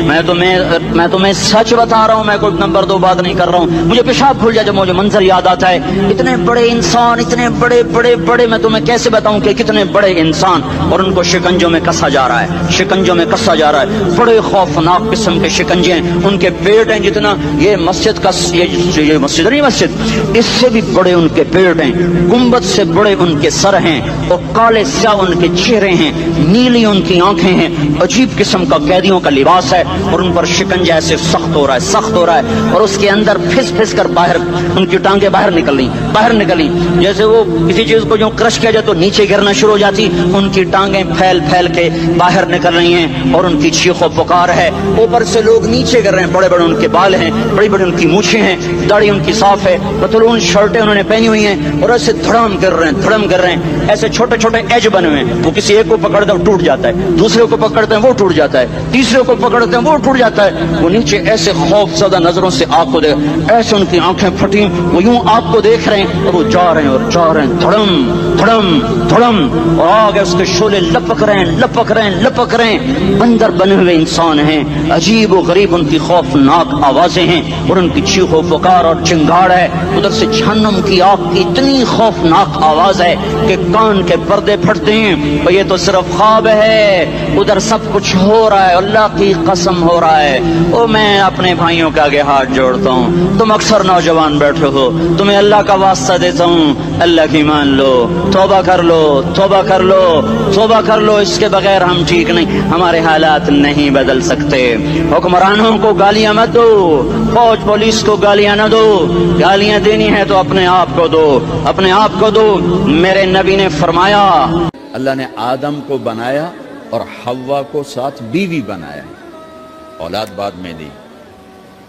میں تمہیں سچ بتا رہا ہوں, میں کوئی نمبر 2 بات نہیں کر رہا ہوں. مجھے پیشاب بھول جاتا ہے جب مجھے منظر یاد آتا ہے. اتنے بڑے انسان, اتنے بڑے بڑے بڑے, میں تمہیں کیسے بتاؤں کہ کتنے بڑے انسان, اور ان کو شکنجوں میں کسا جا رہا ہے, شکنجوں میں کسا جا رہا ہے. بڑے خوفناک قسم کے شکنجے ہیں. ان کے پیٹ ہیں جتنا یہ مسجد کا, یہ مسجد نہیں, مسجد اس سے بھی بڑے ان کے پیٹ ہیں. گنبد سے بڑے ان کے سر ہیں, اور کالے سیاہ ان کے چہرے ہیں, نیلی ان کی آنکھیں ہیں. عجیب قسم کا قیدیوں کا لباس ہے, اور ان پر شکنجہ ایسے سخت ہو رہا ہے, سخت ہو رہا ہے. اور اس کے اندر پھس پھس کر باہر ان کی ٹانگیں باہر نکلی جیسے وہ کسی چیز کو جو کرش کیا جائے تو نیچے گرنا شروع ہو جاتی. ان کی ٹانگیں پھیل پھیل کے باہر نکل رہی ہیں, اور ان کی چیخ و پکار ہے. اوپر سے لوگ نیچے گر رہے ہیں. بڑے بڑے ان کے بال ہیں, بڑی بڑی ان کی مونچھیں ہیں, داڑھی ان کی صاف ہے, پتلون شرٹیں انہوں نے پہنی ہوئی ہیں, اور ایسے دھڑم کر رہے ہیں. ایسے چھوٹے چھوٹے ایج بنے ہوئے ہیں. وہ کسی ایک کو پکڑتے ہیں ٹوٹ جاتا ہے, دوسرے کو پکڑتے ہیں وہ ٹوٹ جاتا ہے, تیسرے کو پکڑتے ہیں وہ ٹوٹ جاتا ہے. وہ نیچے ایسے خوف زدہ نظروں سے آپ کو دیکھ, ایسے ان کی آنکھیں پھٹی, وہ یوں آپ کو دیکھ رہے ہیں, اور وہ جا رہے ہیں دھڑم دھڑم دھڑم, اور آگے اس کے شعلے لپک رہے ہیں. بندر بنے ہوئے انسان ہیں, عجیب و غریب ان کی خوفناک آوازیں ہیں, اور ان کی چیخ و پکار اور چنگاڑ ہے. ادھر سے جہنم کی آگ کی اتنی خوفناک آواز ہے کہ کان کے پردے پھٹتے ہیں. اور یہ تو صرف خواب ہے, ادھر سب کچھ ہو رہا ہے, اللہ کی قسم ہو رہا ہے. او میں اپنے بھائیوں کے آگے ہاتھ جوڑتا ہوں, تم اکثر نوجوان بیٹھے ہو, تمہیں اللہ کا واسطہ دیتا ہوں, اللہ کی مان لو, توبہ کر لو. اس کے بغیر ہم ٹھیک نہیں, ہمارے حالات نہیں بدل سکتے. حکمرانوں کو گالیاں مت دو, فوج پولیس کو گالیاں نہ دو. گالیاں دینی ہے تو اپنے آپ کو دو. میرے نبی نے فرمایا, اللہ نے آدم کو بنایا اور حوا کو ساتھ بیوی بنایا, اولاد بعد میں دی.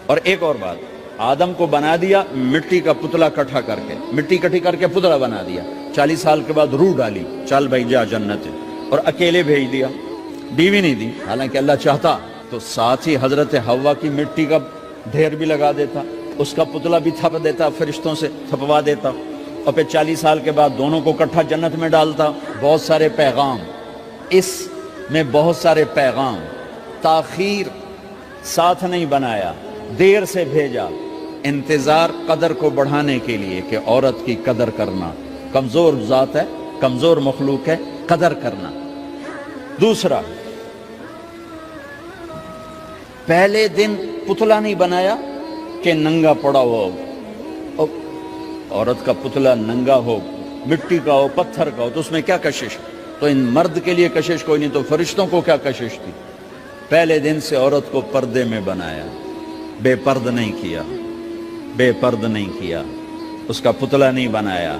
اور ایک اور بات, آدم کو بنا دیا مٹی کا پتلا کٹھا کر کے, مٹی کٹھی کر کے پتلا بنا دیا. 40 سال کے بعد روح ڈالی, چل بھائی جا جنت, اور اکیلے بھیج دیا, بیوی نہیں دی. حالانکہ اللہ چاہتا تو ساتھ ہی حضرت حوا کی مٹی کا ڈھیر بھی لگا دیتا, اس کا پتلا بھی تھپ دیتا, فرشتوں سے تھپوا دیتا, اور پھر 40 سال کے بعد دونوں کو کٹھا جنت میں ڈالتا. بہت سارے پیغام, اس میں بہت سارے پیغام. تاخیر ساتھ نہیں بنایا, دیر سے بھیجا. انتظار قدر کو بڑھانے کے لیے کہ عورت کی قدر کرنا, کمزور ذات ہے, کمزور مخلوق ہے, قدر کرنا. دوسرا, پہلے دن پتلا نہیں بنایا کہ ننگا پڑا ہو. عورت کا پتلا ننگا ہو, مٹی کا ہو, پتھر کا ہو, تو اس میں کیا کشش؟ تو ان مرد کے لیے کشش کوئی نہیں, تو فرشتوں کو کیا کشش تھی؟ پہلے دن سے عورت کو پردے میں بنایا, بے پرد نہیں کیا, اس کا پتلا نہیں بنایا,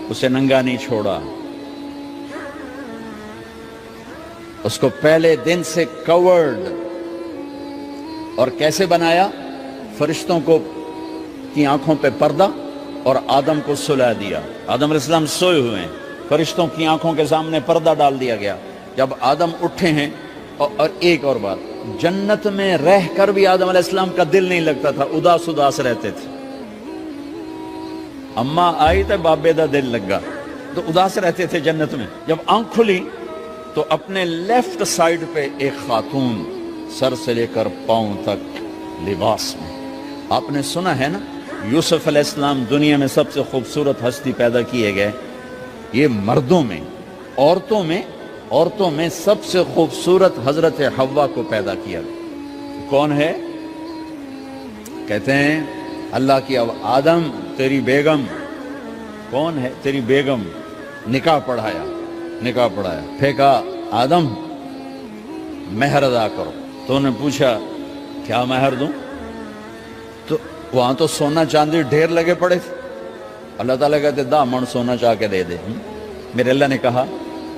اسے ننگا نہیں چھوڑا, اس کو پہلے دن سے کورڈ. اور کیسے بنایا؟ فرشتوں کو کی آنکھوں پہ پردہ, اور آدم کو سلا دیا. آدم علیہ السلام سوئے ہوئے ہیں, فرشتوں کی آنکھوں کے سامنے پردہ ڈال دیا گیا. جب آدم اٹھے ہیں, اور ایک اور بات, جنت میں رہ کر بھی آدم علیہ السلام کا دل نہیں لگتا تھا, اداس رہتے تھے. اماں آئی تو بابے دا دل لگا, تو اداس رہتے تھے جنت میں. جب آنکھ کھلی تو اپنے لیفٹ سائیڈ پہ ایک خاتون, سر سے لے کر پاؤں تک لباس میں. آپ نے سنا ہے نا, یوسف علیہ السلام دنیا میں سب سے خوبصورت ہستی پیدا کیے گئے. یہ مردوں میں, عورتوں میں سب سے خوبصورت حضرت حوا کو پیدا کیا. کون ہے؟ کہتے ہیں اللہ کی آدم تیری بیگم. کون ہے تیری بیگم؟ نکاح پڑھایا, پھینکا, آدم مہر ادا کرو. تو انہوں نے پوچھا کیا مہر دوں؟ تو وہاں تو سونا چاندی ڈھیر لگے پڑے تھے. اللہ تعالیٰ کہتے دا من سونا چاہ کے دے دے. میرے اللہ نے کہا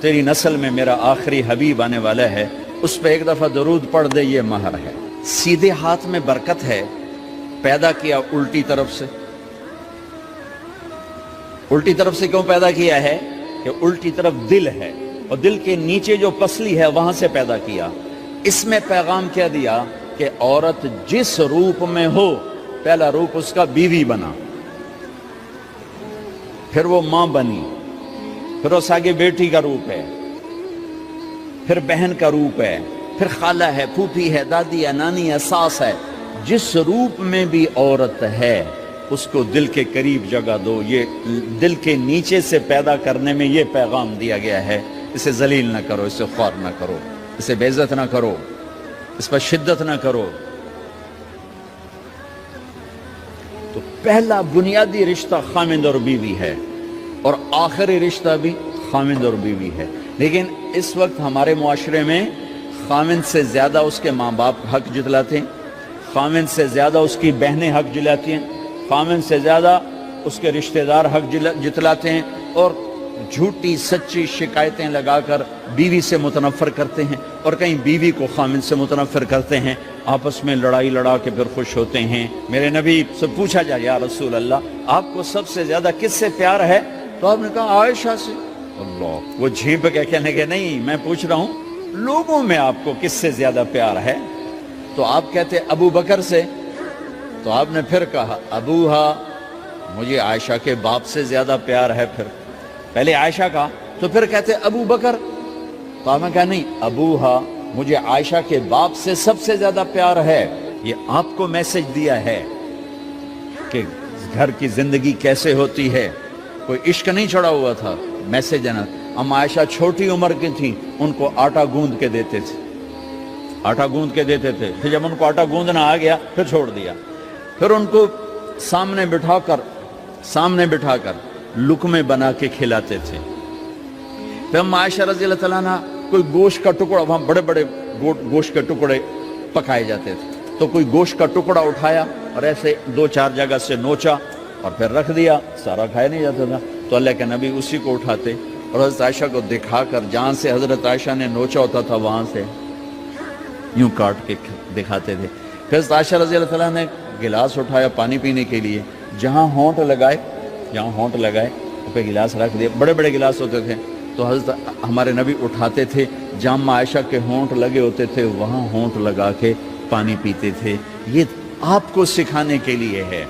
تیری نسل میں میرا آخری حبیب آنے والا ہے, اس پہ ایک دفعہ درود پڑھ دے, یہ مہر ہے. سیدھے ہاتھ میں برکت ہے, پیدا کیا الٹی طرف سے. الٹی طرف سے کیوں پیدا کیا ہے کہ الٹی طرف دل ہے اور دل کے نیچے جو پسلی ہے وہاں سے پیدا کیا. اس میں پیغام کیا دیا کہ عورت جس روپ میں ہو، پہلا روپ اس کا بیوی بنا، پھر وہ ماں بنی، پھر اس آگے بیٹی کا روپ ہے، پھر بہن کا روپ ہے، پھر خالہ ہے، پھوپھی ہے، دادی ہے، نانی ہے، ساس ہے. جس روپ میں بھی عورت ہے اس کو دل کے قریب جگہ دو. یہ دل کے نیچے سے پیدا کرنے میں یہ پیغام دیا گیا ہے. اسے ذلیل نہ کرو، اسے خوار نہ کرو، اسے بے عزت نہ کرو، اس پر شدت نہ کرو. تو پہلا بنیادی رشتہ خامند اور بیوی ہے اور آخری رشتہ بھی خامند اور بیوی ہے. لیکن اس وقت ہمارے معاشرے میں خامند سے زیادہ اس کے ماں باپ حق جتلاتے ہیں، خامند سے زیادہ اس کی بہنیں حق جلاتی ہیں، خامند سے زیادہ اس کے رشتہ دار حق جتلاتے ہیں، اور جھوٹی سچی شکایتیں لگا کر بیوی سے متنفر کرتے ہیں، اور کہیں بیوی کو خامند سے متنفر کرتے ہیں. آپس میں لڑائی لڑا کے پھر خوش ہوتے ہیں. میرے نبی سے پوچھا جائے یا رسول اللہ آپ کو سب سے زیادہ کس سے پیار ہے؟ تو آپ نے کہا عائشہ سے. اللہ، وہ جھیپ کے کہنے کے نہیں، میں پوچھ رہا ہوں لوگوں میں آپ کو کس سے زیادہ پیار ہے؟ تو آپ کہتے ابو بکر سے. تو آپ نے پھر کہا ابوہا، مجھے عائشہ کے باپ سے زیادہ پیار ہے. پھر پہلے عائشہ کا، تو پھر کہتے ابو بکر. تو آپ نے کہا نہیں، ابوہا، مجھے عائشہ کے باپ سے سب سے زیادہ پیار ہے. یہ آپ کو میسج دیا ہے کہ گھر کی زندگی کیسے ہوتی ہے. کوئی عشق نہیں چڑھا ہوا تھا، میسج ہے نا. ہم عائشہ چھوٹی عمر کی تھی، ان کو آٹا گوندھ کے دیتے تھے، آٹا گوندھ کے دیتے تھے. پھر جب ان کو آٹا گوندھنا آ گیا پھر چھوڑ دیا. پھر ان کو سامنے بٹھا کر لقمے بنا کے کھلاتے تھے. پھر ہم عائشہ رضی اللہ تعالیٰ عنہ کوئی گوشت کا ٹکڑا، وہاں بڑے بڑے گوشت کے ٹکڑے پکائے جاتے تھے، تو کوئی گوشت کا ٹکڑا اٹھایا اور ایسے 2-4 جگہ سے نوچا اور پھر رکھ دیا. سارا کھایا نہیں جاتا تھا، تو اللہ کے نبی اسی کو اٹھاتے اور حضرت عائشہ کو دکھا کر جہاں سے حضرت عائشہ نے نوچا ہوتا تھا وہاں سے یوں کاٹ کے دکھاتے تھے. پھر حضرت عائشہ رضی اللہ تعالیٰ نے گلاس اٹھایا پانی پینے کے لیے، جہاں ہونٹ لگائے پہ گلاس رکھ دیا. بڑے بڑے گلاس ہوتے تھے تو حضرت ہمارے نبی اٹھاتے تھے، جہاں عائشہ کے ہونٹ لگے ہوتے تھے وہاں ہونٹ لگا کے پانی پیتے تھے. یہ آپ کو سکھانے کے لیے ہے.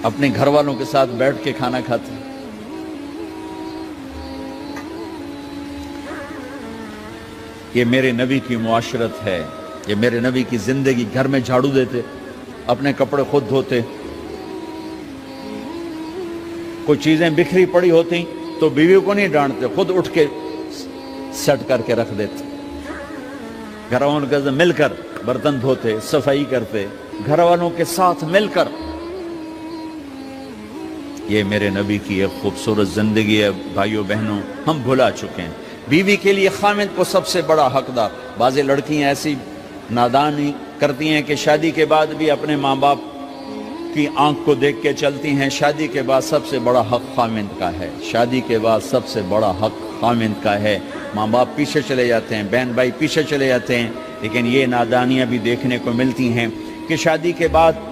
اپنے گھر والوں کے ساتھ بیٹھ کے کھانا کھاتے. یہ میرے نبی کی معاشرت ہے، یہ میرے نبی کی زندگی. گھر میں جھاڑو دیتے، اپنے کپڑے خود دھوتے. کوئی چیزیں بکھری پڑی ہوتی تو بیوی کو نہیں ڈانٹتے، خود اٹھ کے سیٹ کر کے رکھ دیتے. گھر والوں کے ساتھ مل کر برتن دھوتے، صفائی کرتے، گھر والوں کے ساتھ مل کر. یہ میرے نبی کی ایک خوبصورت زندگی ہے. بھائیو بہنوں، ہم بھلا چکے ہیں. بیوی کے لیے خامد کو سب سے بڑا حقدار. بعض لڑکیاں ایسی نادانی کرتی ہیں کہ شادی کے بعد بھی اپنے ماں باپ کی آنکھ کو دیکھ کے چلتی ہیں. شادی کے بعد سب سے بڑا حق خامد کا ہے. شادی کے بعد سب سے بڑا حق خامد کا ہے. ماں باپ پیچھے چلے جاتے ہیں، بہن بھائی پیچھے چلے جاتے ہیں. لیکن یہ نادانیاں بھی دیکھنے کو ملتی ہیں کہ شادی کے بعد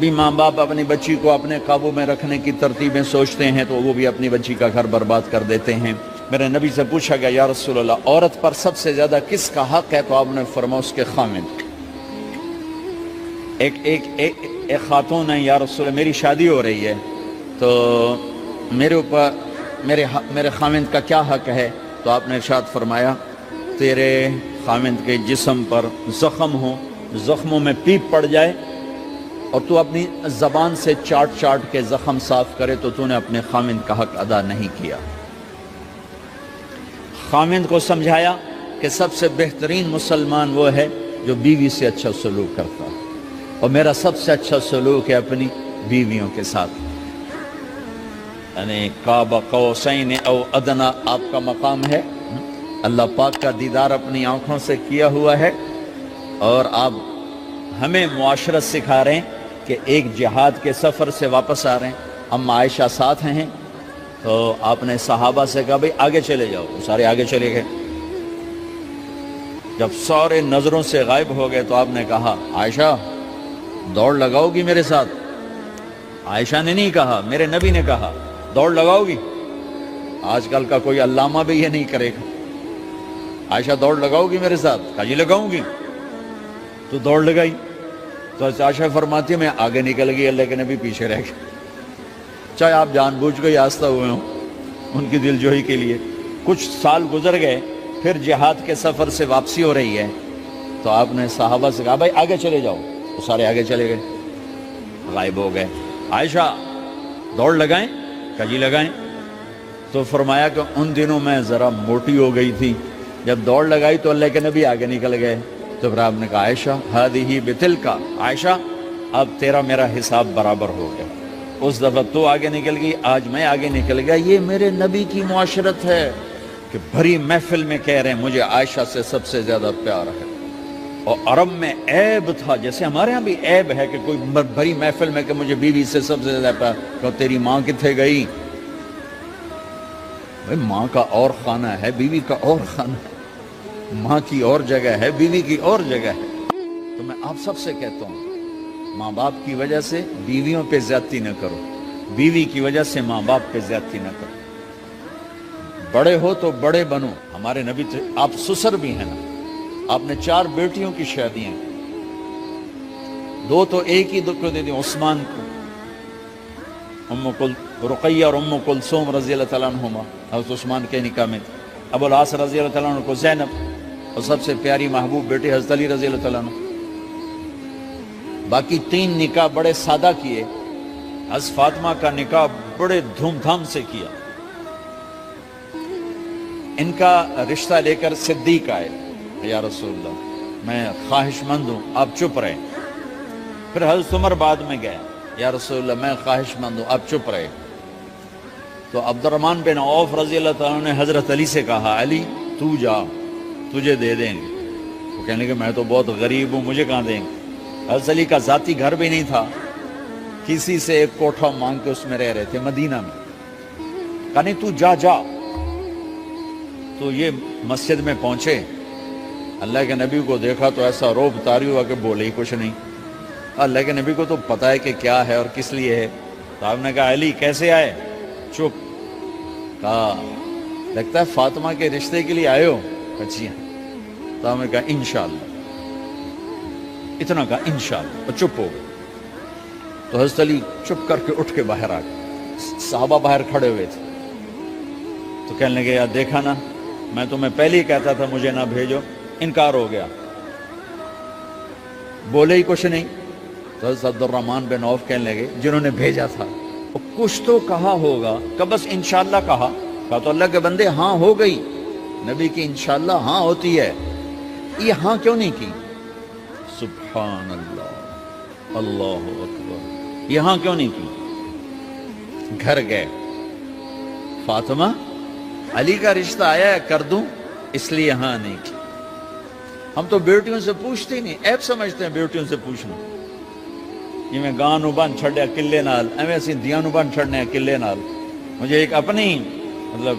بھی ماں باپ اپنی بچی کو اپنے قابو میں رکھنے کی ترتیبیں سوچتے ہیں تو وہ بھی اپنی بچی کا گھر برباد کر دیتے ہیں. میرے نبی سے پوچھا گیا یا رسول اللہ عورت پر سب سے زیادہ کس کا حق ہے؟ تو آپ نے فرمایا اس کے خامد. ایک خاتون ہے، یا رسول اللہ میری شادی ہو رہی ہے تو میرے اوپر میرے خامد کا کیا حق ہے؟ تو آپ نے ارشاد فرمایا تیرے خامد کے جسم پر زخم ہو، زخموں میں پیپ پڑ جائے اور تو اپنی زبان سے چاٹ کے زخم صاف کرے تو نے اپنے خامد کا حق ادا نہیں کیا. خامد کو سمجھایا کہ سب سے بہترین مسلمان وہ ہے جو بیوی سے اچھا سلوک کرتا ہے، اور میرا سب سے اچھا سلوک ہے اپنی بیویوں کے ساتھ. یعنی قاب قوسین او ادنا آپ کا مقام ہے. اللہ پاک کا دیدار اپنی آنکھوں سے کیا ہوا ہے، اور آپ ہمیں معاشرت سکھا رہے ہیں کہ ایک جہاد کے سفر سے واپس آ رہے ہیں. اما عائشہ ساتھ ہیں تو آپ نے صحابہ سے کہا بھئی آگے چلے جاؤ. سارے آگے چلے گئے. جب سارے نظروں سے غائب ہو گئے تو آپ نے کہا عائشہ دوڑ لگاؤ گی میرے ساتھ؟ عائشہ نے نہیں کہا، میرے نبی نے کہا دوڑ لگاؤ گی؟ آج کل کا کوئی علامہ بھی یہ نہیں کرے گا۔ عائشہ دوڑ لگاؤ گی میرے ساتھ؟ کہا جی لگاؤں گی۔ تو دوڑ لگائی تو عائشہ فرماتی ہے میں آگے نکل گئی، اللہ کے نبی پیچھے رہ گئے، چاہے آپ جان بوجھ کے آستہ ہوئے ہوں ان کی دل جوئی کے لیے۔ کچھ سال گزر گئے، پھر جہاد کے سفر سے واپسی ہو رہی ہے، تو آپ نے صحابہ سے کہا بھائی آگے چلے جاؤ، وہ سارے آگے چلے گئے، غائب ہو گئے۔ عائشہ دوڑ لگائیں؟ کہا جی لگائیں۔ تو فرمایا کہ ان دنوں میں ذرا موٹی ہو گئی تھی، جب دوڑ لگائی تو اللہ کے نبی آگے نکل گئے، تو پھر آپ نے کہا عائشہ ہذہ بتلک، عائشہ اب تیرا میرا حساب برابر ہو گیا، اس دفعہ تو آگے نکل گئی، آج میں آگے نکل گیا۔ یہ میرے نبی کی معاشرت ہے کہ بھری محفل میں کہہ رہے ہیں مجھے عائشہ سے سب سے زیادہ پیار ہے۔ اور عرب میں عیب تھا، جیسے ہمارے ہاں بھی عیب ہے کہ کوئی بھری محفل میں کہ مجھے بیوی سے سب سے زیادہ پیار، کہ تیری ماں کتنے گئی؟ بھائی ماں کا اور خانہ ہے، بیوی کا اور خانہ ہے، ماں کی اور جگہ ہے، بیوی کی اور جگہ ہے۔ تو میں آپ سب سے کہتا ہوں ماں باپ کی وجہ سے بیویوں پہ زیادتی نہ کرو، بیوی کی وجہ سے ماں باپ پہ زیادتی نہ کرو۔ بڑے ہو تو بڑے بنو، ہمارے نبی تھے، آپ سسر بھی ہیں نا، آپ نے 4 بیٹیوں کی شادیاں، 2 تو ایک ہی کو دے دی عثمان کو، رقیہ اور ام کلثوم رضی اللہ تعالیٰ عنہما، حضرت عثمان کے نکاح میں، ابو العاص رضی اللہ تعالیٰ عنہ کو زینب، اور سب سے پیاری محبوب بیٹی حضرت علی رضی اللہ تعالیٰ عنہ۔ باقی 3 نکاح بڑے سادہ کیے، حضرت فاطمہ کا نکاح بڑے دھوم دھام سے کیا۔ ان کا رشتہ لے کر صدیق آئے، یا رسول اللہ میں خواہش مند ہوں، آپ چپ رہے۔ پھر حضرت عمر بعد میں گئے، یا رسول اللہ میں خواہش مند ہوں، آپ چپ رہے۔ تو عبد الرحمن بن عوف رضی اللہ تعالیٰ نے حضرت علی سے کہا علی تو جا، تجھے دے دیں گے۔ وہ کہنے کہ میں تو بہت غریب ہوں، مجھے کہاں دیں گے؟ حضرت علی کا ذاتی گھر بھی نہیں تھا، کسی سے ایک کوٹھا مانگ کے اس میں رہ رہے تھے مدینہ میں۔ کہا نہیں تو جا جا۔ تو یہ مسجد میں پہنچے، اللہ کے نبی کو دیکھا تو ایسا روب طاری ہوا کہ بولے ہی کچھ نہیں۔ اللہ کے نبی کو تو پتہ ہے کہ کیا ہے اور کس لیے ہے۔ تو آپ نے کہا علی کیسے آئے؟ چپ۔ کہا لگتا ہے فاطمہ کے رشتے کے لیے آئے ہو؟ جی ہاں۔ تو ہم نے کہا انشاءاللہ، اتنا کہا انشاءاللہ، اور چپ ہو گئے۔ تو حضرت علی چپ کر کے اٹھ کے باہر آ گئے، صحابہ باہر کھڑے ہوئے تھے۔ تو کہنے لگے یار دیکھا نا، میں تمہیں پہلے ہی کہتا تھا مجھے نہ بھیجو، انکار ہو گیا، بولے ہی کچھ نہیں۔ تو حضرت عبد الرحمن بن عوف کہنے لگے جنہوں نے بھیجا تھا کچھ تو کہا ہوگا، کہ بس انشاءاللہ کہا تو اللہ کے بندے ہاں ہو گئی، نبی کی انشاءاللہ ہاں ہوتی ہے، یہ ہاں کیوں نہیں کی؟ سبحان اللہ، اللہ اکبر، یہ ہاں کیوں نہیں کی؟ گھر گئے، فاطمہ علی کا رشتہ آیا ہے کر دوں، اس لیے ہاں نہیں کی۔ ہم تو بیٹیوں سے پوچھتے ہی نہیں، عیب سمجھتے ہیں بیٹیوں سے پوچھنا۔ یہ میں گاں نو بن چھڑیا قلعے نال، ایویں اسی دیاں نو بن چھڑنے قلعے نال۔ مجھے ایک اپنی مطلب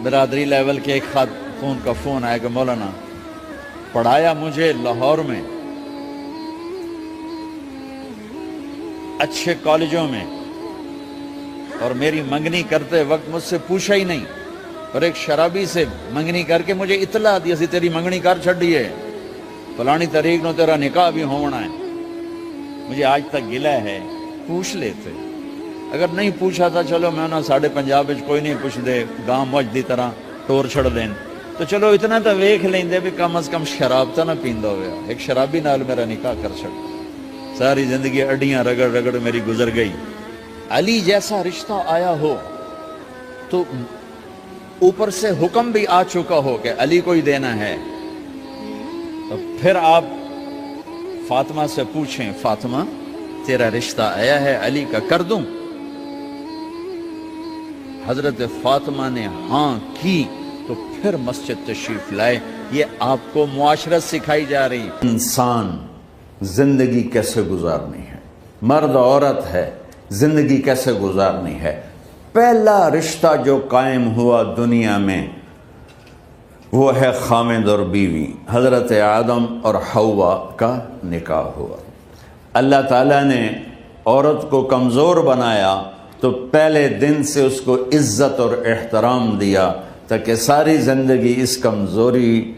برادری لیول کے ایک خاتون کا فون آیا کہ مولانا پڑھایا مجھے لاہور میں اچھے کالجوں میں، اور میری منگنی کرتے وقت مجھ سے پوچھا ہی نہیں، اور ایک شرابی سے منگنی کر کے مجھے اطلاع دی سی تیری منگنی کر چھڑی ہے، فلانی تاریخ نو تیرا نکاح بھی ہونا ہے۔ مجھے آج تک گلہ ہے، پوچھ لیتے، اگر نہیں پوچھا تھا چلو میں نہ ساڑھے پنجاب کوئی نہیں پوچھ دے، گاں مجھ دی طرح ٹور چھڑ دین، تو چلو اتنا تو ویکھ لیں دے بھی کم از کم شراب تو نہ پیندا ہویا۔ ایک شرابی نال میرا نکاح کر چھڑ، ساری زندگی اڈیاں رگڑ رگڑ میری گزر گئی۔ علی جیسا رشتہ آیا ہو تو اوپر سے حکم بھی آ چکا ہو کہ علی کو ہی دینا ہے، تو پھر آپ فاطمہ سے پوچھیں فاطمہ تیرا رشتہ آیا ہے علی کا کر دوں؟ حضرت فاطمہ نے ہاں کی تو پھر مسجد تشریف لائے۔ یہ آپ کو معاشرت سکھائی جا رہی، انسان زندگی کیسے گزارنی ہے، مرد عورت ہے زندگی کیسے گزارنی ہے۔ پہلا رشتہ جو قائم ہوا دنیا میں وہ ہے خامد اور بیوی، حضرت آدم اور حوا کا نکاح ہوا۔ اللہ تعالیٰ نے عورت کو کمزور بنایا تو پہلے دن سے اس کو عزت اور احترام دیا تاکہ ساری زندگی اس کمزوری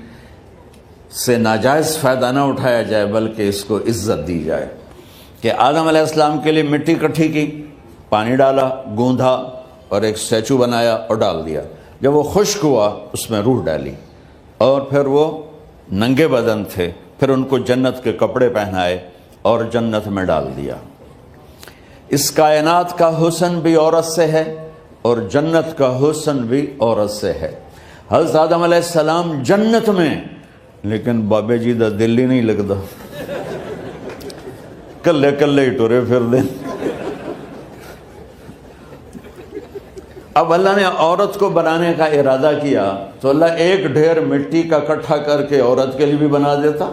سے ناجائز فائدہ نہ اٹھایا جائے بلکہ اس کو عزت دی جائے. کہ آدم علیہ السلام کے لیے مٹی اکٹھی کی، پانی ڈالا، گوندھا اور ایک اسٹیچو بنایا اور ڈال دیا. جب وہ خشک ہوا اس میں روح ڈالی اور پھر وہ ننگے بدن تھے، پھر ان کو جنت کے کپڑے پہنائے اور جنت میں ڈال دیا. اس کائنات کا حسن بھی عورت سے ہے اور جنت کا حسن بھی عورت سے ہے. حضرت آدم علیہ السلام جنت میں، لیکن بابے جی دا دل ہی نہیں لگتا، کلے کلے ہی ٹورے پھر دیں. اب اللہ نے عورت کو بنانے کا ارادہ کیا تو اللہ ایک ڈھیر مٹی کا اکٹھا کر کے عورت کے لیے بھی بنا دیتا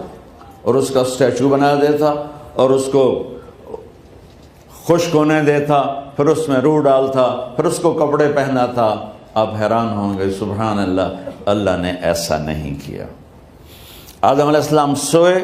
اور اس کا اسٹیچو بنا دیتا اور اس کو خشک ہونے دیتا، پھر اس میں روح ڈالتا، پھر اس کو کپڑے پہناتا. آپ حیران ہوں گے سبحان اللہ، اللہ نے ایسا نہیں کیا. آدم علیہ السلام سوئے،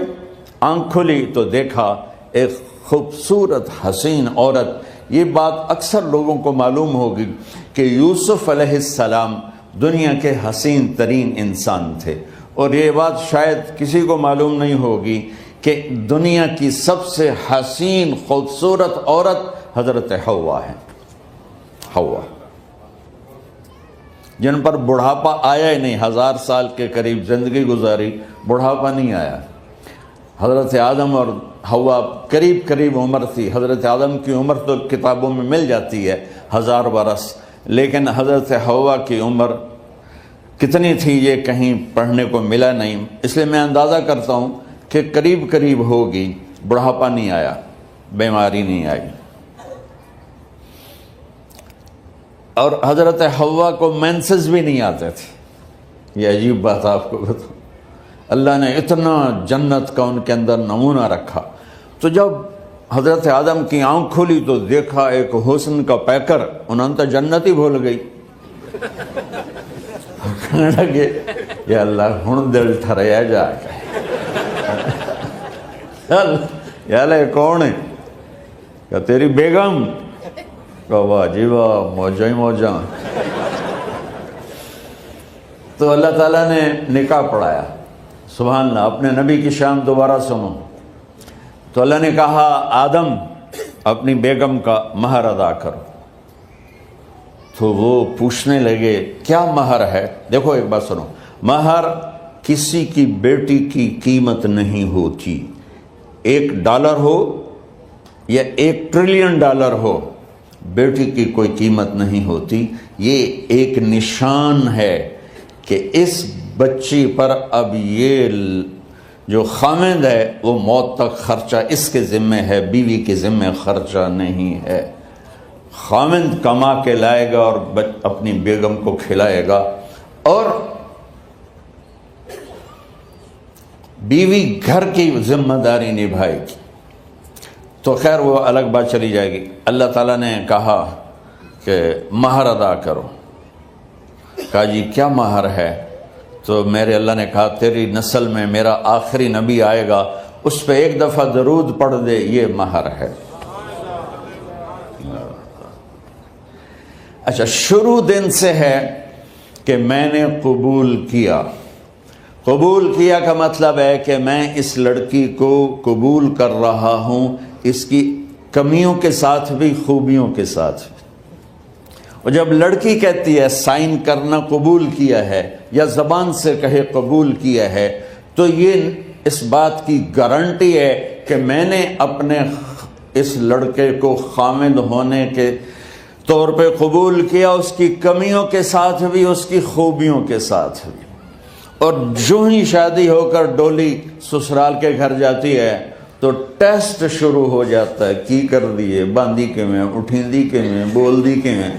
آنکھ کھلی تو دیکھا ایک خوبصورت حسین عورت. یہ بات اکثر لوگوں کو معلوم ہوگی کہ یوسف علیہ السلام دنیا کے حسین ترین انسان تھے، اور یہ بات شاید کسی کو معلوم نہیں ہوگی کہ دنیا کی سب سے حسین خوبصورت عورت حضرت حوا ہے. حوا جن پر بڑھاپا آیا ہی نہیں، 1000 سال کے قریب زندگی گزاری، بڑھاپا نہیں آیا. حضرت آدم اور حوا قریب قریب عمر تھی. حضرت آدم کی عمر تو کتابوں میں مل جاتی ہے 1000 برس، لیکن حضرت حوا کی عمر کتنی تھی یہ کہیں پڑھنے کو ملا نہیں. اس لیے میں اندازہ کرتا ہوں کہ قریب قریب ہوگی. بڑھاپا نہیں آیا، بیماری نہیں آئی. اور حضرت حوا کو مینسز بھی نہیں آتے تھے. یہ عجیب بات آپ کو بتاؤں، اللہ نے اتنا جنت کا ان کے اندر نمونہ رکھا. تو جب حضرت آدم کی آنکھ کھلی تو دیکھا ایک حسن کا پیکر، انہوں نے تو جنت ہی بھول گئی. کہنے لگے یا اللہ ہن دل ٹھریا جا کے، یا اللہ کون ہے؟ کہ تیری بیگم. کہ واہ جی واہ، موجاں ہی موجاں. تو اللہ تعالیٰ نے نکاح پڑھایا. سبحان اللہ. اپنے نبی کی شان دوبارہ سنو. تو اللہ نے کہا آدم اپنی بیگم کا مہر ادا کرو. تو وہ پوچھنے لگے کیا مہر ہے؟ دیکھو ایک بات سنو، مہر کسی کی بیٹی کی قیمت نہیں ہوتی. $1 ہو یا $1 ٹریلین ہو، بیٹی کی کوئی قیمت نہیں ہوتی. یہ ایک نشان ہے کہ اس بچی پر اب یہ جو خامند ہے وہ موت تک خرچہ اس کے ذمہ ہے، بیوی کے ذمہ خرچہ نہیں ہے. خامند کما کے لائے گا اور اپنی بیگم کو کھلائے گا، اور بیوی گھر کی ذمہ داری نبھائے گی. تو خیر وہ الگ بات چلی جائے گی. اللہ تعالیٰ نے کہا کہ مہر ادا کرو. کہا جی کیا مہر ہے؟ تو میرے اللہ نے کہا تیری نسل میں میرا آخری نبی آئے گا، اس پہ ایک دفعہ درود پڑھ دے، یہ مہر ہے. اچھا، شروع دن سے ہے کہ میں نے قبول کیا. قبول کیا کا مطلب ہے کہ میں اس لڑکی کو قبول کر رہا ہوں، اس کی کمیوں کے ساتھ بھی خوبیوں کے ساتھ بھی. اور جب لڑکی کہتی ہے سائن کرنا قبول کیا ہے، یا زبان سے کہے قبول کیا ہے، تو یہ اس بات کی گارنٹی ہے کہ میں نے اپنے اس لڑکے کو خامد ہونے کے طور پہ قبول کیا، اس کی کمیوں کے ساتھ بھی، اس کی خوبیوں کے ساتھ بھی. اور جو ہی شادی ہو کر ڈولی سسرال کے گھر جاتی ہے تو ٹیسٹ شروع ہو جاتا ہے. کی کر دیے، باندھی کے میں، اٹھیندی کے میں، بول دی کے میں.